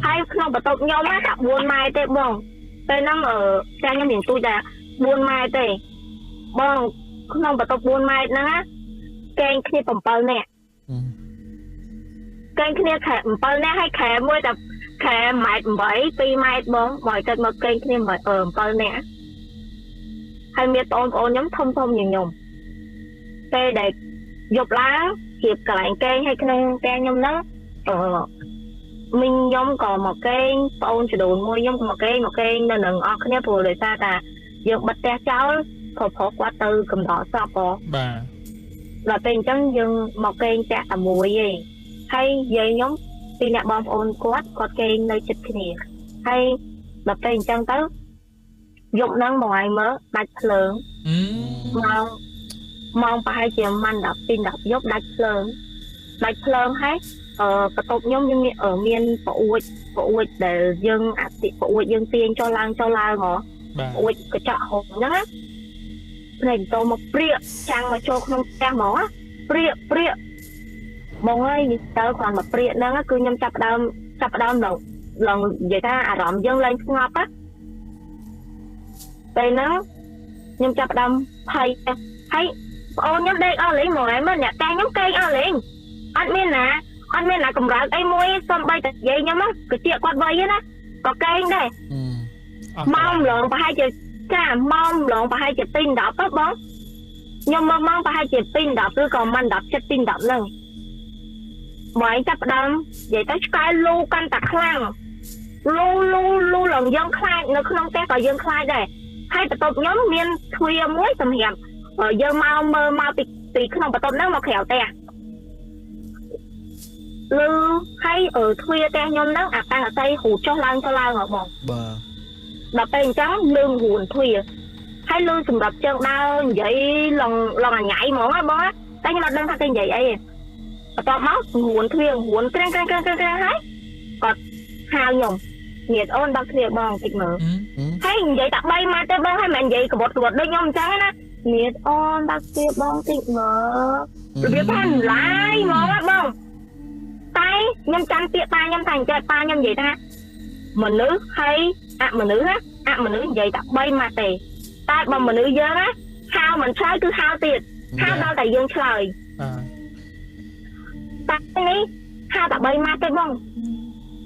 hay không bắt tộc nhau á chặt buôn mai tê bon tê nằm ở trang nhà miền tôi là buôn mai tê bon không bắt tộc buôn mai nữa kênh kia bầm bờ nè kênh kia khẻ bầm nè hay khẻ môi tập khẻ mệt bảy pi mai bon mọi cái mà kênh kia mà bờ nè hay miệt ôn nhóm thông nhiều tê để dục lá kịp cả lại kênh hay kênh nhóm đó mình giống còn một cái ôn chỉ đồn môi giống một cái nên đừng ở cái phù để ta ta dựng bật té cháu phổ qua từ cầm đỏ sọc bà là tên chân dừng một cái chả mùi gì hay dây nhóm tin nhạc bom ôn quát có cái nơi chích kia hay là tên chân tới dụng năng ngoài mớ đạch lớn mong phải chỉ man đập tin đập dốc đạch lớn hay cái tộc nhóm như ở miền phụ huynh để dân phụ huynh dân tiền cho lang ngõ phụ huynh cái chợ hồn nhá này tôi một bịa trang mà cho không trang mỏ bịa mong ơi tao còn một bịa nữa cứ nhâm chập đam lần vậy ta rộng dân lên ngọt á đây nó nhâm chập đam hay ô nhâm đây ở liền mọi mà nhặt trang nhâm cây ở liền anh miền là cùng ra cái môi xong bay thật vậy nhá mắt cái chuyện quạt vây á có cây đây mong lượng và hai chữ cha mong lượng và hai chữ tin đọc tốt bóng nhưng mà mong và hai chữ tin đọc cứ còn mình đọc chất tin đọc lần mọi chấp đâm vậy tới cái lu căn tạc khang lu lần dân khai nó không té vào dân khai đây hai tập nhóm miền khuya muối tầm hiểm ở dân mau tì không tập nó mà khéo tè lư hay ở khuya te nhom nắng tăng ở tay hụt cho lang ở bọn đập bên trắng lương hùn khuya hay lư sùng đập chân đau vậy lần nhảy mỏ á bó cái nhưng mà đang thay vậy ấy to máu hùn keng hay còn hào nhom nhiệt ôn đặc biệt bằng thịt mỡ hay vậy tập bay mà tới bông hay mẹ vậy của bột đôi nhom trắng á nhiệt ôn đặc biệt bằng thịt mỡ được biết thành lại mỏ á bông tay nhâm chăn tiện ta nhâm thành chơi ta nhâm vậy ta mình nữ hay mình nữ á mình nữ vậy tập bay mà tề ta bằng mình nữ dơ á hao mình chơi cứ hao tiền hao đâu tại dương trời ta này hao tập bay mà tề bông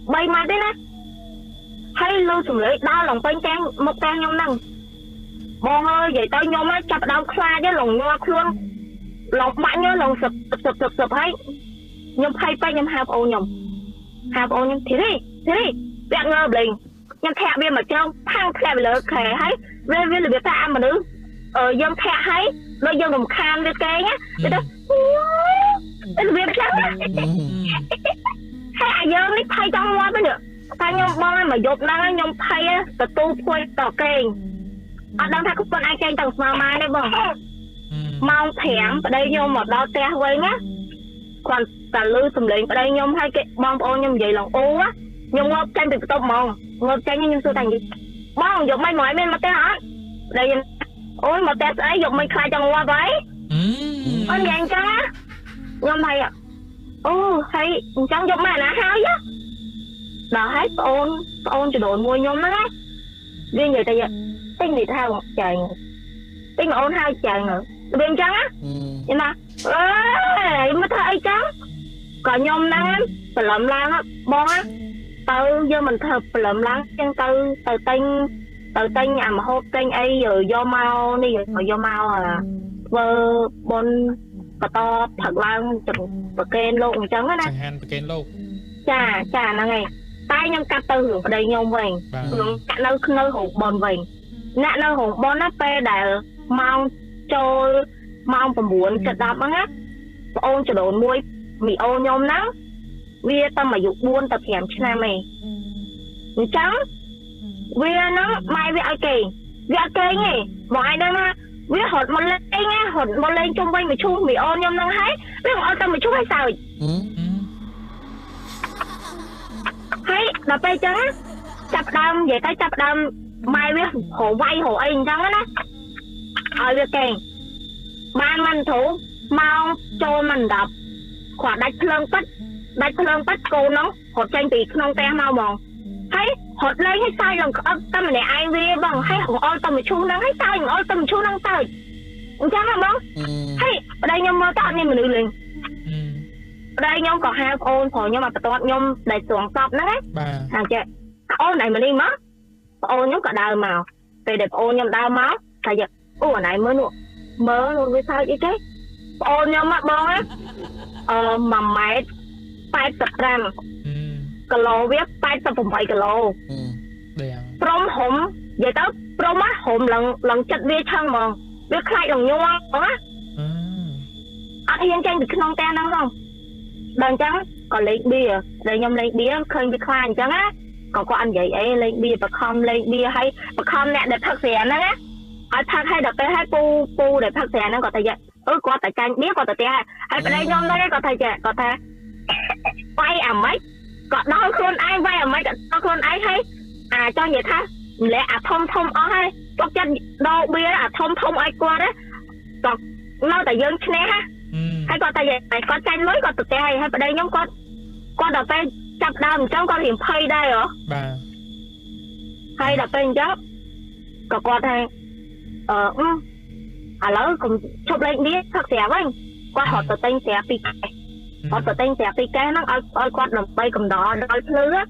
bay mà tề nè hay lưu sủng lưỡi đau lòng quanh trang một trang nhom năng bong ơi vậy tao nhom á chập đau xa chứ lòng nhoa luôn lòng mạnh nhớ lòng sập hay nhom hay bay nhom hạp ô nhom thì đi bạn ngơ bình nhom thẹn biên mà trông thang thẹn lỡ khề hay về là việc ta mà nữ dân thẹn hay đôi dân đồng khan với cái nhá người ta cái việc trắng hay dân đi thay trong loa mới được ta nhom bong mà dột năng nhom thay á từ tu quay tỏ kênh ở đang thay cũng còn ai kênh tầng mà mai đây bông mong thẻm ở đây nhom một đau te quay nhá còn cả lưu sầm lệnh ở đây nhom hai cái bong ô nhom vậy lòng ô á nhom ngọc tranh từ tôm mong ngọc tranh nhom xưa thành gì bong dột mấy mỏi bên mà te hả đây ôi mà te ấy dột mấy khai trong qua váy con vàng cha nhom thầy ạ ô thầy chẳng dột mà là hao chứ đó hết ôn cho đội mua nhom đó riêng vậy tại vậy tính thì thao trời tính mà ôn hai trời nữa bên trắng á nhưng mà mới thấy trắng còn nhom năng phải lợm lan á bon á từ giờ mình thập lợm lan chân từ tên nhà mà hô kênh ấy rồi do mau đi rồi do mau à vơ bon và to thật lan chừng bậc kênh luôn trắng á nè bậc kênh luôn chà là ngày tay nhom cắt từ hưởng ở đây nhom về hưởng cả nơi hụt bòn về nè nơi hụt bon nó pe để mau cho mau phần buồn chật đạp á ôn cho đồn muối mì ô nhom nắng vì tâm mà dục buôn tập hẻm cho nam mày trắng vì nó mai vì ai kì nhỉ mọi đây mà vì hột một lên nha hột một lên trong quanh mày chu mì ô nhom nắng hết vì họ tâm mày chu hay sao hay đập tay trắng chập đâm vậy cái chập đâm mai với hồ vay hồ anh trắng á ở việc kèn ban mình thủ mau cho mình đập khoảng đánh phơn bắt cô nó hột tranh tỷ không te mau mòn thấy hột lấy hay sai lần tâm này ai về bằng hay hột ôi tâm mình chu năng hay sai ôi tâm mình chu năng tới chắc là bóng thấy ở đây nhom mơ tạo nên mình liền ở đây nhom có hai ôn thôi nhưng mà toàn nhom để xuống sọp nó đấy hàng chị ôn này mình đi mất ôn nhom cả đào màu về đẹp ôn nhom đào máu tại giờ ủa này mới luôn với sao vậy cái ôn nhom mắt bông á mà máy 85 kilo viết 88 kilo prom hổm vậy đó prom á hổm lần chất viết chân mà viết khai lòng nhung á ở hiện tranh được non ten đâu không đàn trắng còn lấy bia đây nhom lấy bia khơi viết khai trắng á còn có anh vậy ấy lấy bia và không lấy bia hay và không nè để thật xẻ nữa á thật hay được cái hay pu để thật xẻ nó có thể vậy có tại tranh biết có tại tia hay ở đây nhom đây có thể chạy có thể quay à mấy có đau khuôn ai quay à mấy đau khuôn ai thấy cho vậy thôi lẽ thông ó hay có chân đau bia thông ai qua đấy còn nó tại dân nè ha hay có tại vậy có tranh mới có tự tia hay ở đây nhóm có đợt tay chập đầm trong con hiểm phay đây hả hay đợt tay cháu có qua đây lỡ cùng chụp lên biết thật xẻ với qua họ tự tên xẻ pi họ tự tên xẻ pi cái nó ơi qua đầm bay cầm đỏ đôi thứ á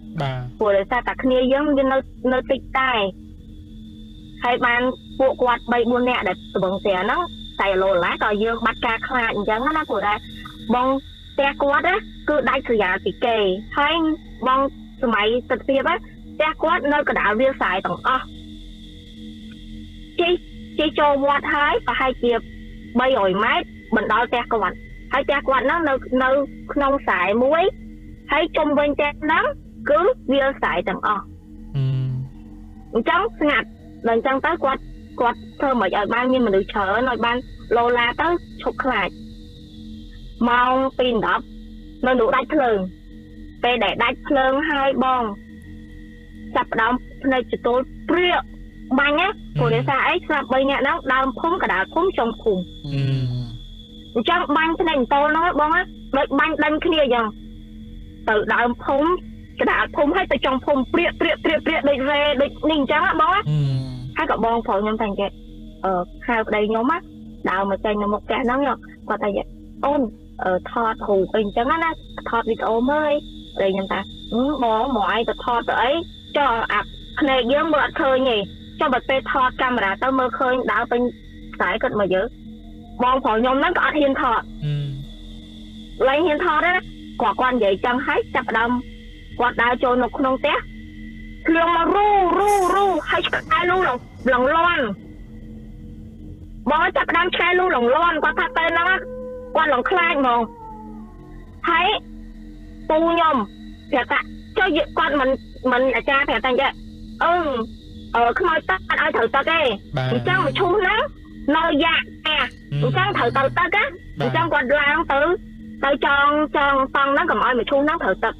của để xa tạc nia giống như nơi tích tài hay ban bộ quạt bay buôn nẹ để từ bằng xẻ nó xài lồ lá tỏi dương bắt ca khai chẳng nó của đây bông xe quạt á cứ đai sử giả thì kề hay bông máy thực tiệp á xe quạt nơi cả đảo viên xài tổng chỉ cho quạt hái và hai chiếc bay ổi mát mình đo xe quạt hai xe quạt nó nơi nông xài muối hay trong bên trên đó cứ viên xài tổng trắng ngặt lần trắng tới quạt thơ mà ở ban như mình được chờ nói ban lô la tới chụp lại mong pin đập nên đủ đáy thường về để đáy thường hai bong chập đóng này chỉ tôi bia bánh á của để xa ấy là bây nhẹ nó đau phúng cả đá phúng trong cùng trong bánh cái này tôi nói bong á bánh đánh kia dần từ đau phúng cái đá phúng hay từ trong phúng bia để về để ninh trắng á bong á hai cậu bong phổ nhóm thành cái hai đây nhóm á đào mà chơi một cái nó nhở qua tay vậy ôn thọt hủ bình trắng á thọt vịt ôm ơi đây nhân ta bỏ mọi ai thọt ấy cho này dương mượn khơi nhỉ cho bật tê thọt camera tao mơ khơi đào bên sải cất mà dữ bong phò nhom nó có hiên thọt lấy hiên thọt đó quả quan vậy chẳng hết chặt đâm quạt đào trôi nục nông té lương mà ru hay ai lu lòng loan bó chặt đâm khai lu lòng loan qua thắt tên nó qua lòng khai mà thấy tu nhom phải ta cho việc con mình là cha phải ta vậy không ai tắt ai thử ta cái chẳng mà chung nắng nơi dạ chẳng thử ta á chẳng quạt lang từ tới tròn phân nó cầm ai mà chung nắng thử ta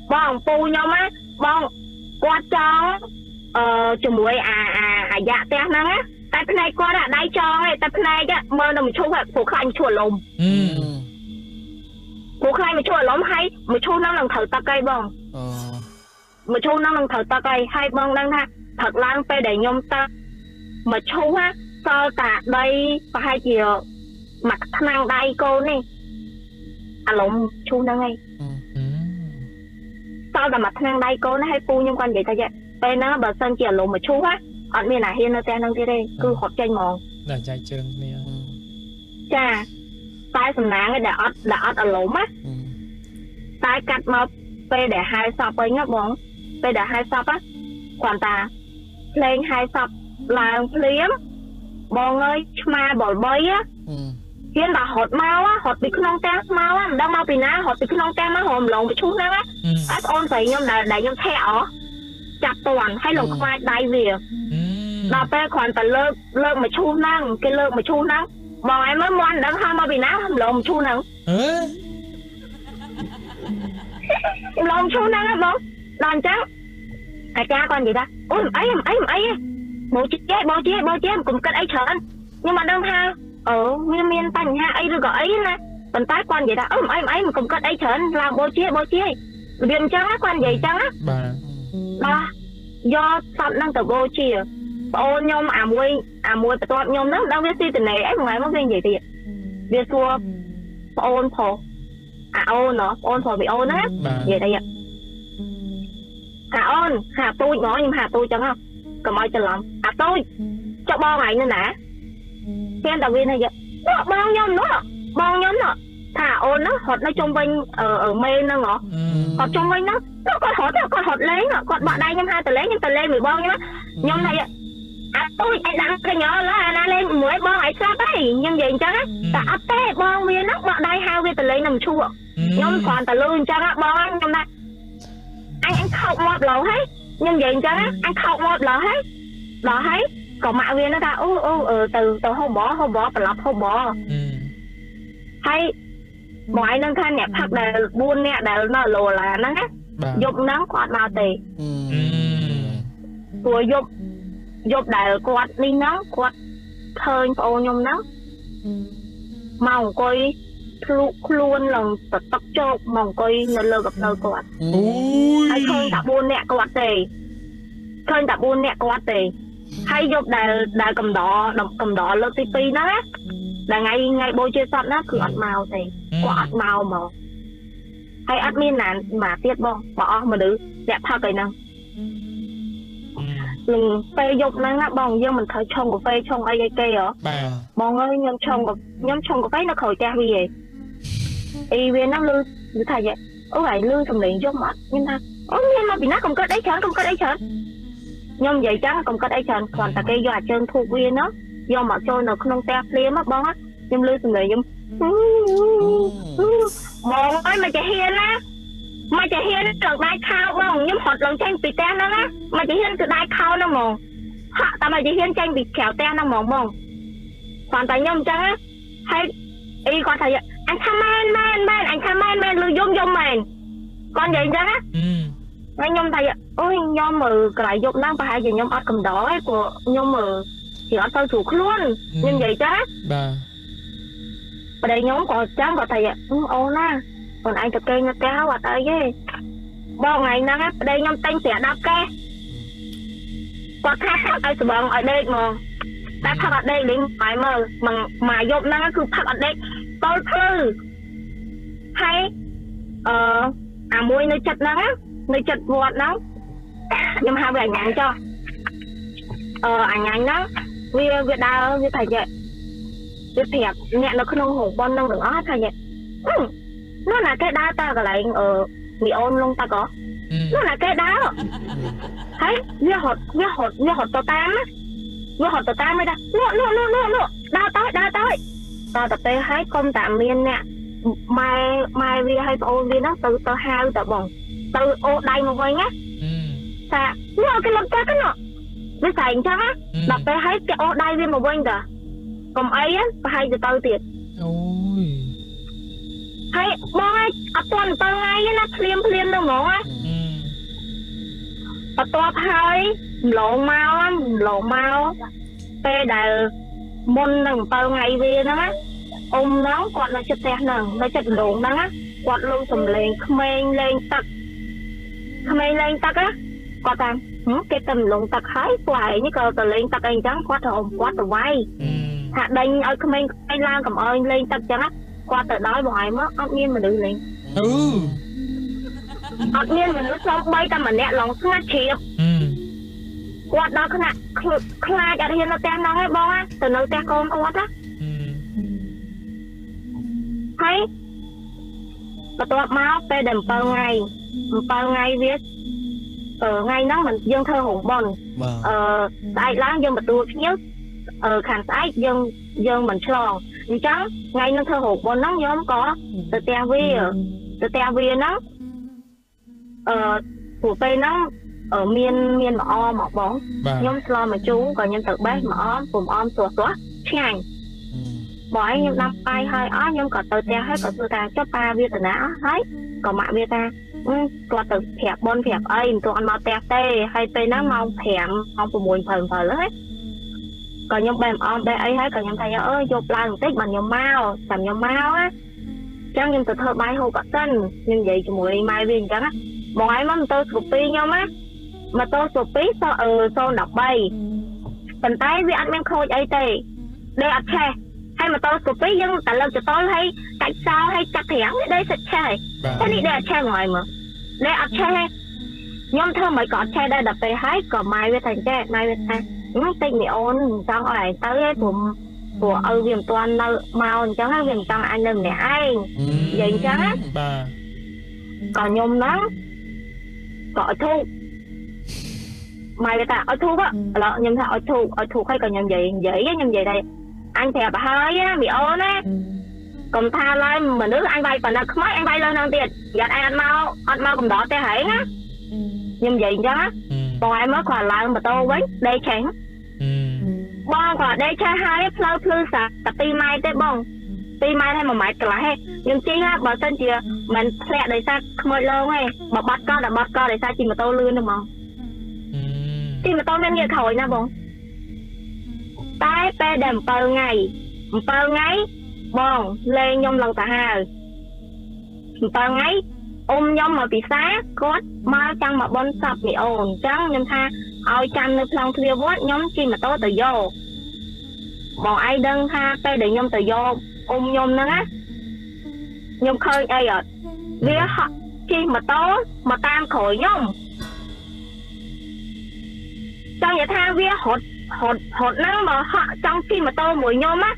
bong pu nhau má bong quạt tròn chùm muối dạ té nắng á tại bên này qua đã đáy tròn ấy tại bên này á mơ nó mình chung phải phụ khanh chùa lùm phụ khanh mà chùa lùm hay mà chung nó lần thử ta cây bong mà chung nó lần thử ta cây hay bong đang ha thật lang pe để nhom ta mà chung á sao tạ đây và hai chiều mặt năng đây cô nè lùm chung đang ngay sau là mặt năng đây cô nó hay pu nhưng quan vậy ta vậy bên nó bờ sân chiều lùm mà chung á ở bên này hiên nó tên đang đây cứ hot tranh mòn là trai trơn nè cha tay sầm náng cái đã ở lùm á tay cắt mà pe để hai sọp ấy ngấp bóng pe để hai sọp á quản ta lên hai sọp là liếm bong ơi ma bỏ bơi á hiên bà hột mau á hột bị non té mau á đang mau bị ná hột bị non té má hòm lộn bị trúng á ôn phải nhom đại nhom theo chặt toàn hay lồng khoai đại về đào pe còn phải lơ mà chu năng cái lơ mà chu năng bò em mới ngoan đang ham mau bị ná hòm lộn chu năng lộn chu năng á bông đòn trắng cha con gì ta ôi ấy bố chế cũng cất ấy chớn nhưng mà đơn ha miên tành ha ấy rồi gọi ấy nè còn tái quan vậy ta ấy mà cũng cất ấy chớn làm bố chế viện trắng á quan vậy trắng á đó do sắp năng từ bố chia ôn nhom mùi toàn nhom đó đâu biết gì từ này ấy ngoài mất viên gì thì việc xua ôn phò ôn nó ôn phò bị ôn á vậy đây ạ ôn tôi nói nhưng tôi chẳng không cầm ai cho lòng tôi cho bo này nữa nè xem đầu viên hay vậy bao nhiêu nữa thả ôn nó hột nó trong bên ở mê nó ngọ hột trong bên nó con hột lấy nó còn bạn đây nhưng hai tờ lấy 10 bon nhá nhưng này tôi đang cái nhỏ là lên mỗi bon ấy sao đấy nhưng vậy chắc á té bon viên nó bạn đây hai viên tờ lấy nằm chua nhưng còn tờ lương chắc á bon nhưng này anh không một lẩu hết nhưng vậy chắc á anh không một lẩu hết đó hết còn mạ viên nó ta từ không bỏ và lọc không bỏ hay mọi nâng thanh nhạc thật để buôn nè để nó lùa là nó á dục nắng quạt vào tì rồi dục để quạt đi nắng quạt thời ô nhung nắng màu coi luôn lần tập chốt màu coi nó lơ gặp nơi quạt hay thôi tập buôn nè quạt tì hay dục để cầm đỏ lơ tí nó á là ngay bôi chơi sọt nó cứ ăn màu thì có ăn màu mà hay admin là mà tiết bông bỏ mà đứa đẹp thật cái năng lừng phê dục năng á bông nhưng mình thấy chồng của phê chồng ai cây ở bông ơi nhóm chồng của phê nó khởi cha vì vậy y viên nó lư như thầy vậy vậy lư thầm liền cho mặt nhưng mà bị nó không có đấy chán nhưng vậy chắc không có đấy chán còn ta cây dọa chân thuộc viên nó do mà trôi nó không teo liếm á bông á nhưng lư thầm liền bông ơi mà chạy hiên được đai khao bông nhưng hột lần tranh bị ten nó á mà chạy hiên từ đai khao nó mòn ta mà chạy hiên tranh bị khéo ten nó mòn bông còn tại nhom chắc á hay y còn thầy anh tham man lưu dung mền con vậy chắc á anh nhom thầy ôi nhom mà cái dục năng phải gì nhom ăn cầm đỏ ấy của nhom mà thì ăn tao chủ luôn nhưng vậy chắc ở đây nhóm còn chắc có thầy ô na còn anh tập kênh nó kéo vào tới ghê bao ngày năng á đây nhom tên sẽ đáp ke có khác ai sờ bằng ở đây mà ta phát ở đây đến phải mà dục năng á cứ phát ở đây tôi thư hay mùi nơi chật năng á nơi chật vọt năng nhưng hai về nhắn cho ảnh nhắn đó việc đào việc thầy vậy việc thiệp nhẹ nó không hổ con nông được hết thầy vậy nó là cái đá ta gọi lại bị ôn luôn ta có nó là cái đá thấy việc hột tàu tam á việc hột tàu tam mới đó nó đá tới tao tập tê thấy công tạm miên nè mai vi hay ôn vi nó từ hai từ bồng từ ô đây một vơi nhá sao nó cái lông cái nó với xài chắc á đập tê thấy cái ô đây vi một vơi cả còn ấy á hay từ từ tiệt hay bong ai toàn từ ngay nó phim đâu ngộ á to hơi lộ mau tê đờ môn nằng từ ngày vi nó ông nó quạt nó chật tẹt nằng nó chật đồn đó á quạt luôn sầm lên khmeng lên tắc á quạt tàng cái tầm lồng tắc hái quài như cờ lên tắc anh trắng quạt hồn quạt từ vai hạ đành ở khmeng anh lang cầm ơi lên tắc trắng á quạt từ đói bòi mất ốc nhiên mà đừng lên ốc nhiên mình nó xong bay tầm mà nẹt lòng ngắt chìa quạt đó khna khai ở đây nó tem nó hay bong á từ nơi tem con quạt á thấy và tôi máu pe đầm bao ngày viết ngày nó mình dân thơ hùng bòn tại láng dân mà tôi nhất khán tại dân mình tròn trắng ngày nó thơ hùng bòn nó nhóm có từ te vi nó của pe nó ở miền mà om mà bóng nhóm lo mà chú còn nhân tự bác mà om tuột chàng bởi nhưng năm ai hơi ó nhưng còn từ te hết còn từ ta cho ba việt từ nã hết còn mạng việt ta còn từ thẹp bon thẹp ấy tụi anh mau te tê hay tê nó mau thèm mau của mùi phần hết còn nhưng bèm om bé ấy hết còn nhưng thầy ơi chụp lại một tích bằng nhiều mau làm nhiều mau á chẳng nhưng từ thơ bay hồ có tân nhưng vậy cho mùi mai viên chẳng á một ai mà tôi sụp pi nhau má mà tôi sụp pi sao đọc bay tình tay vì anh men khôi ấy tê đây ăn xe hay mà tôi sụp pi nhưng tại lần cho tôi hay tại sao hay chặt thẻng đây sạch xe cái này đây xe ngoài mà đây ăn xe nhóm thơ mới có xe đây đập về hái còn mai với thành xe mai với thành nó tinh bị ôn trong lại tới của viêm toàn màu chẳng hay viêm trong anh đừng để ai vậy chẳng á còn nhôm nó có thu mày người ta ở thu á lợ nhôm thà ở thu hay còn nhôm vậy đây anh thèm hơi á bị ôn á còn tha lên mà nước anh bay còn không mấy anh bay lên ăn tiền gạt anh mau cùng đỏ té hãy á nhôm vậy chẳng á còn ai mới còn lại mà tôi với đây chẳng bong còn đây cha hai plư sạc tập ti mai tới bong ti mai hay mà mày cả hay nhưng chi á bảo sân chìa mình lẹ để sao không mới lâu hay mà bắt co để sao chỉ mà tôi lươn được mà chỉ mà tôi nên nghe thổi nha bong tay pe đầm pơ ngày bong lên nhom lần ta hà pơ ngày ôm nhom mà bị xá cốt mau chăng mà bon sập bị ồn chăng nhom tha ôi chăn nơi phong thưa vót nhóm chi mà tôi tự vô bọn ai đơn tha pe để nhom tự vô ôm nhom nữa á nhom khơi ai rồi vì họ chi mà tối mà tam khỏi nhom trong nhà tha vì hột năng mà họ trong khi mà tôi mùi nhom á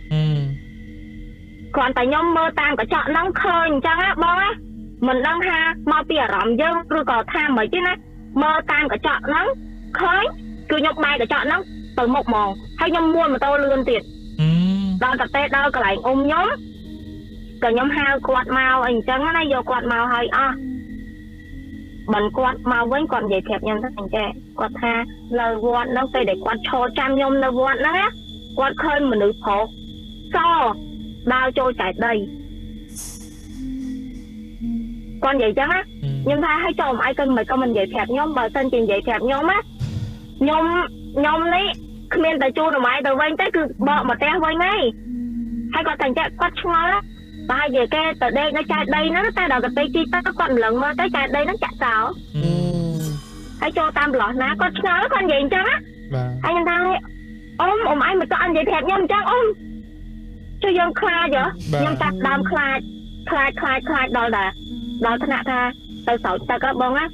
còn tại nhom mơ tam có chọn năng khơi chăng á bó á mình đang ha mau bìa rõm dân rồi có tham mấy chứ nè mơ tam có chọn năng khơi cứ nhóc bay có chọn năng từ một mòn hay nhom mua mà tôi lươn tiền đó tập tết đâu cái lại ôm nhóm cả nhóm hai quạt màu anh trắng này vô quạt màu hay bẩn quạt màu với còn dễ kẹp nhân thành trẻ quạt ha lời quạt nó cây để quạt cho trăm nhom là quạt đó á quạt khơi mà nữ phổ so đau trôi chạy đây con vậy chắc á nhưng tha hay cho ai cân mày con mình dễ kẹp nhóm bờ sân chuyện dễ kẹp nhóm á nhóm đấy không nên tại chu nào mày từ vanh tới cứ bọ mà té vanh ấy hay còn thành chạy quát cho á và hai về cái từ đây nó chạy đây nó tay đầu cái tay chi ta còn lần mà cái chạy đây nó chạy sao hay cho tam lọt ná quát cho con vậy chắc á hay nhân tha ôm ai mà cho anh vậy kẹp nhóm chắc cho dân khai vậy nhóm chặt đam khai đó là đó thằng tha từ sầu ta có bông á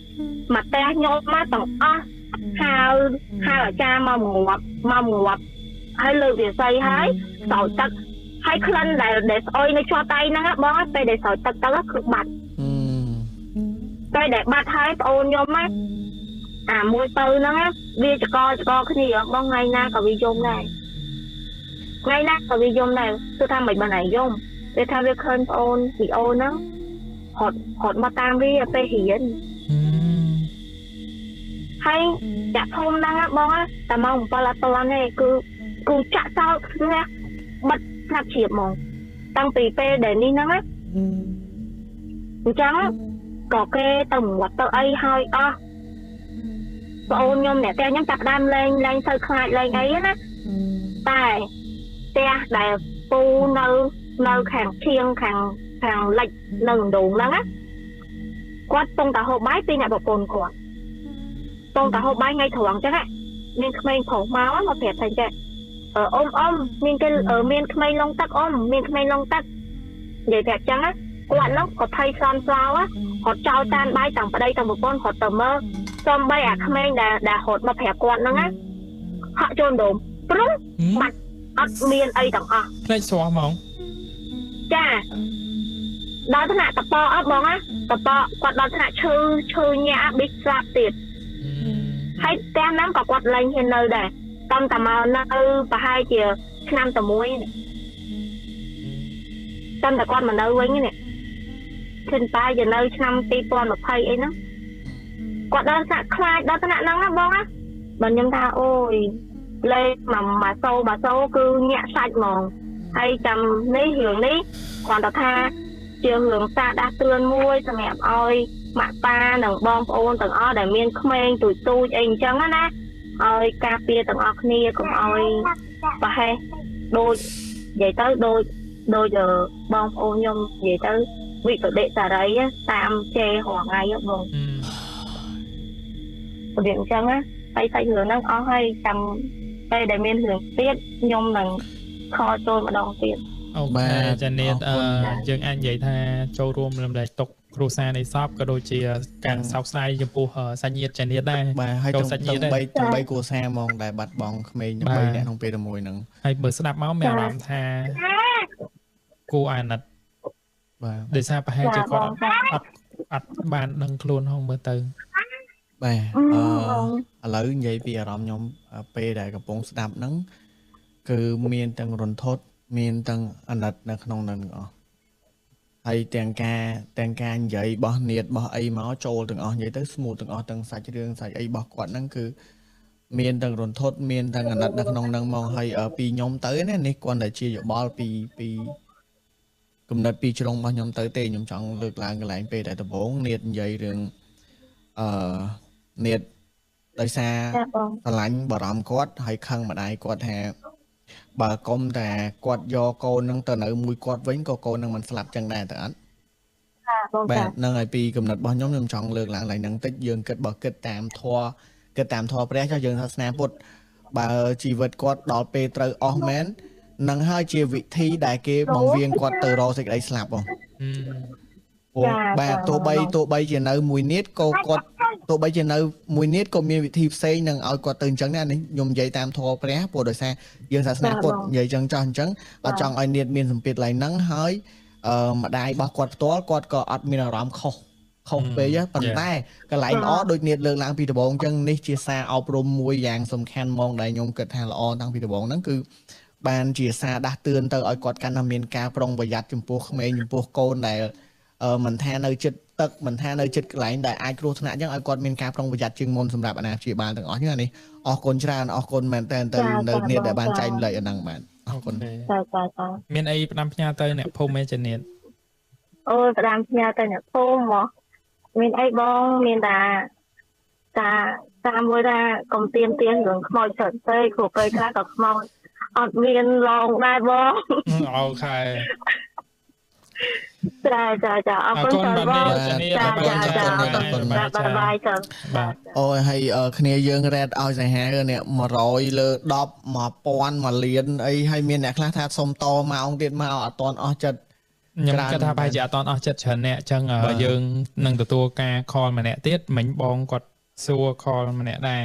mà té nhôm má tổng hai ở cha mà ngọt hay lừa việc xây hay sỏi tật hay khăn để ôi nó cho tay nó bó tay để sỏi tật tật cực bạch tay để bạch hay ôn nhôm á môi tư nó bia cho co cái gì đó ngày na có bị dùng này ngày na có bị dùng này tôi tham mình bên này dùng để tham việc hơn ôn bị ôn nó hột mà tam vi pe hiền hay chặt hôm đang á bóแต่มองปลาตัวnày cứ chặt sao nghe bật nạp chiệp mong tăng tỷ pe để đi nó á trắng có cái tầm quạt tơ ấy hơi ôn nhôm nè te nhắm chặt đam lên sơ khai lên ấy á tài te đại pu nâu khang chiêng khang lệch nâng đủ nó á quát tông tàu hộp bái tin nhà bọc cồn của tông tàu hộp bái ngay thường chứ ạ nên khmei khổ máu mà phải thành chạy ôm nên cái miền khmei long tắc miền khmei long tắc vậy đẹp chăng á quạt nó có thay son sao á họ trao tan bái tặng vào đây tặng một con họ tầm mơ xong bay khmei đã hột mà phải quạt nó á họ trôn đồn đúng mặt miền ấy tặng lấy xóa mỏng cha đó thế nào tập po ấp bóng á tập po quạt đó thế nào chư nhã biết ra tiệt hay tem nắm có quạt lên trên nơi đây tâm tầm nơi và hai chiều năm tầm muối tâm là con mà nơi với này trên tay giờ nơi năm ti con một phay ấy nó quạt đó sẽ khai đó thế nào nắng á bóng á mình nhâm ta ôi lên mà sâu cứ nhẹ sạch mòn hay chầm ní hưởng ní còn tao tha chiều hưởng ta đã tươn muôi cho mẹ ơi mặt ta nâng bom ôn tầng để miên khmeng tụi tu anh chăng á ná ơi cà phê tầng kia cũng ơi và hay đôi vậy tới đôi giờ bom ôn nhung vậy tới vị tự đệ tại đấy tam che hòa ngay á vùng điện chăng á tay hưởng nó hay chầm đây để miên hưởng tiết nhung nâng kho tôi mà đong tiền ok cho nên dương anh vậy tha châu rùm làm đại tụcครูซาในซอบก็โดยเชียการสาวไซจมพูสัญญาจะเนี่ยได้ให้จงใบกูซามองได้บัดบองเขมรใบเนี่ยต้องเป็นมวยหนึ่งให้เบิร์สนับเมาส์แมวรำทากูอ่านนัดเดี๋ยวซาไปให้เจ้าก็อัดบานดังโคลนห้องเบอร์ตึงไปแล้วยัยปีอารมณ์ยมเปได้กับปงสนับนั้นคือเมียนตังรนทดเมียนตังอันดัดในขนมนั้นอ๋อhay tèn ca vậy bỏ nhiệt bỏ ấy máu trôi từng vậy tới smooth từng sạch đường sạch ấy bỏ quạt năng cứ miền từng rồn thốt miền từng ngặt đặc nông năng mong hay ở pi nhóm tới này quan đại chia bỏ pi cùng đặt pi trong bao nhóm tới tê nhóm chọn được là cái lại pi đại tập 4 nhiệt vậy đường nhiệt tới xa lạnh bỏ rầm quạt hay khăn mà đại quạt hè bà côngแต่กวดยอโกนั่งตอนไหนมวยกวดวิ่งก็โกนั่งมันสลับจังได้แต่อันแบบนั่งไอปีกำหนดบอลย้อมยมช่องเลือกหลังไหลนั่งติดยืนเกิดบ่เกิดตามทัวร์แปรchoยืนทัศนาพุทธbà chỉ vật quật đỏ pe từอแมนนั่งให้เชียวิธีได้เก็บบางเวียงกวดtừรอสิได้สลับบ่แบบตัวใบจะเนื้อมวยนิดก็กวดตัวใบจะเนื้อมวยนิดก็มีวิธีเซ็งนั่งเอากวดตื่นจังนั่นนี่ยมใหญ่ตามทัวร์แปรปวดโดยแซ่ยืนศาสนาพุทธใหญ่จังจังเอาจังไอเนียดมีสมปิดไหลนั่งให้มาได้บอกกวดตัวกวดก็อัดมีอารมณ์เขาไปเยอะปัญหาก็ไหลอ้อโดยเนียดเรื่องล้างปีตะบงจังนี่เชียซาเอาปรมมวยอย่างสำคัญมองได้ยมเกิดทางละอ้อตั้งปีตะบงนั่นคือบานเชียซาดักเตือนเตอเอากวดการทำเมียนกาปรองประหยัดจุ่มพวกเมย์จุ่มพวกโกนได้mình tha nơi chật tật mình tha nơi chật lại đại ai kêu thằng nào chẳng ai còn miền Cam trong bây giờ chuyên môn sầm rạp anh chị bàn từng ó như này ó con tràn ó con mình tên từ nơi nhiệt đại ban chạy lại ở đằng bạn ó con miền ấy năm nhà tây nè phô mê chân nhiệt ôi năm nhà tây nè phô mà miền ấy bong miền ta mới ra công tiên hướng mồi sợi tây của cây khác có mồi ở miền lòng đại bong ok dạ con ôi hay kia dương ra ao dài hè nè mà rồi lơ đọp mà pon mà liền ấy hay miền nè khác tha sông to mà ông tiền mà ở toàn ở chật ខ្ញុំគិតថាបែរជាអត់អស់ចិត្តច្រើនអ្នកអញ្ចឹងយើងនឹងទទួលការខលម្នាក់ទៀតមិញបងគាត់សួរខលម្នាក់ដែរ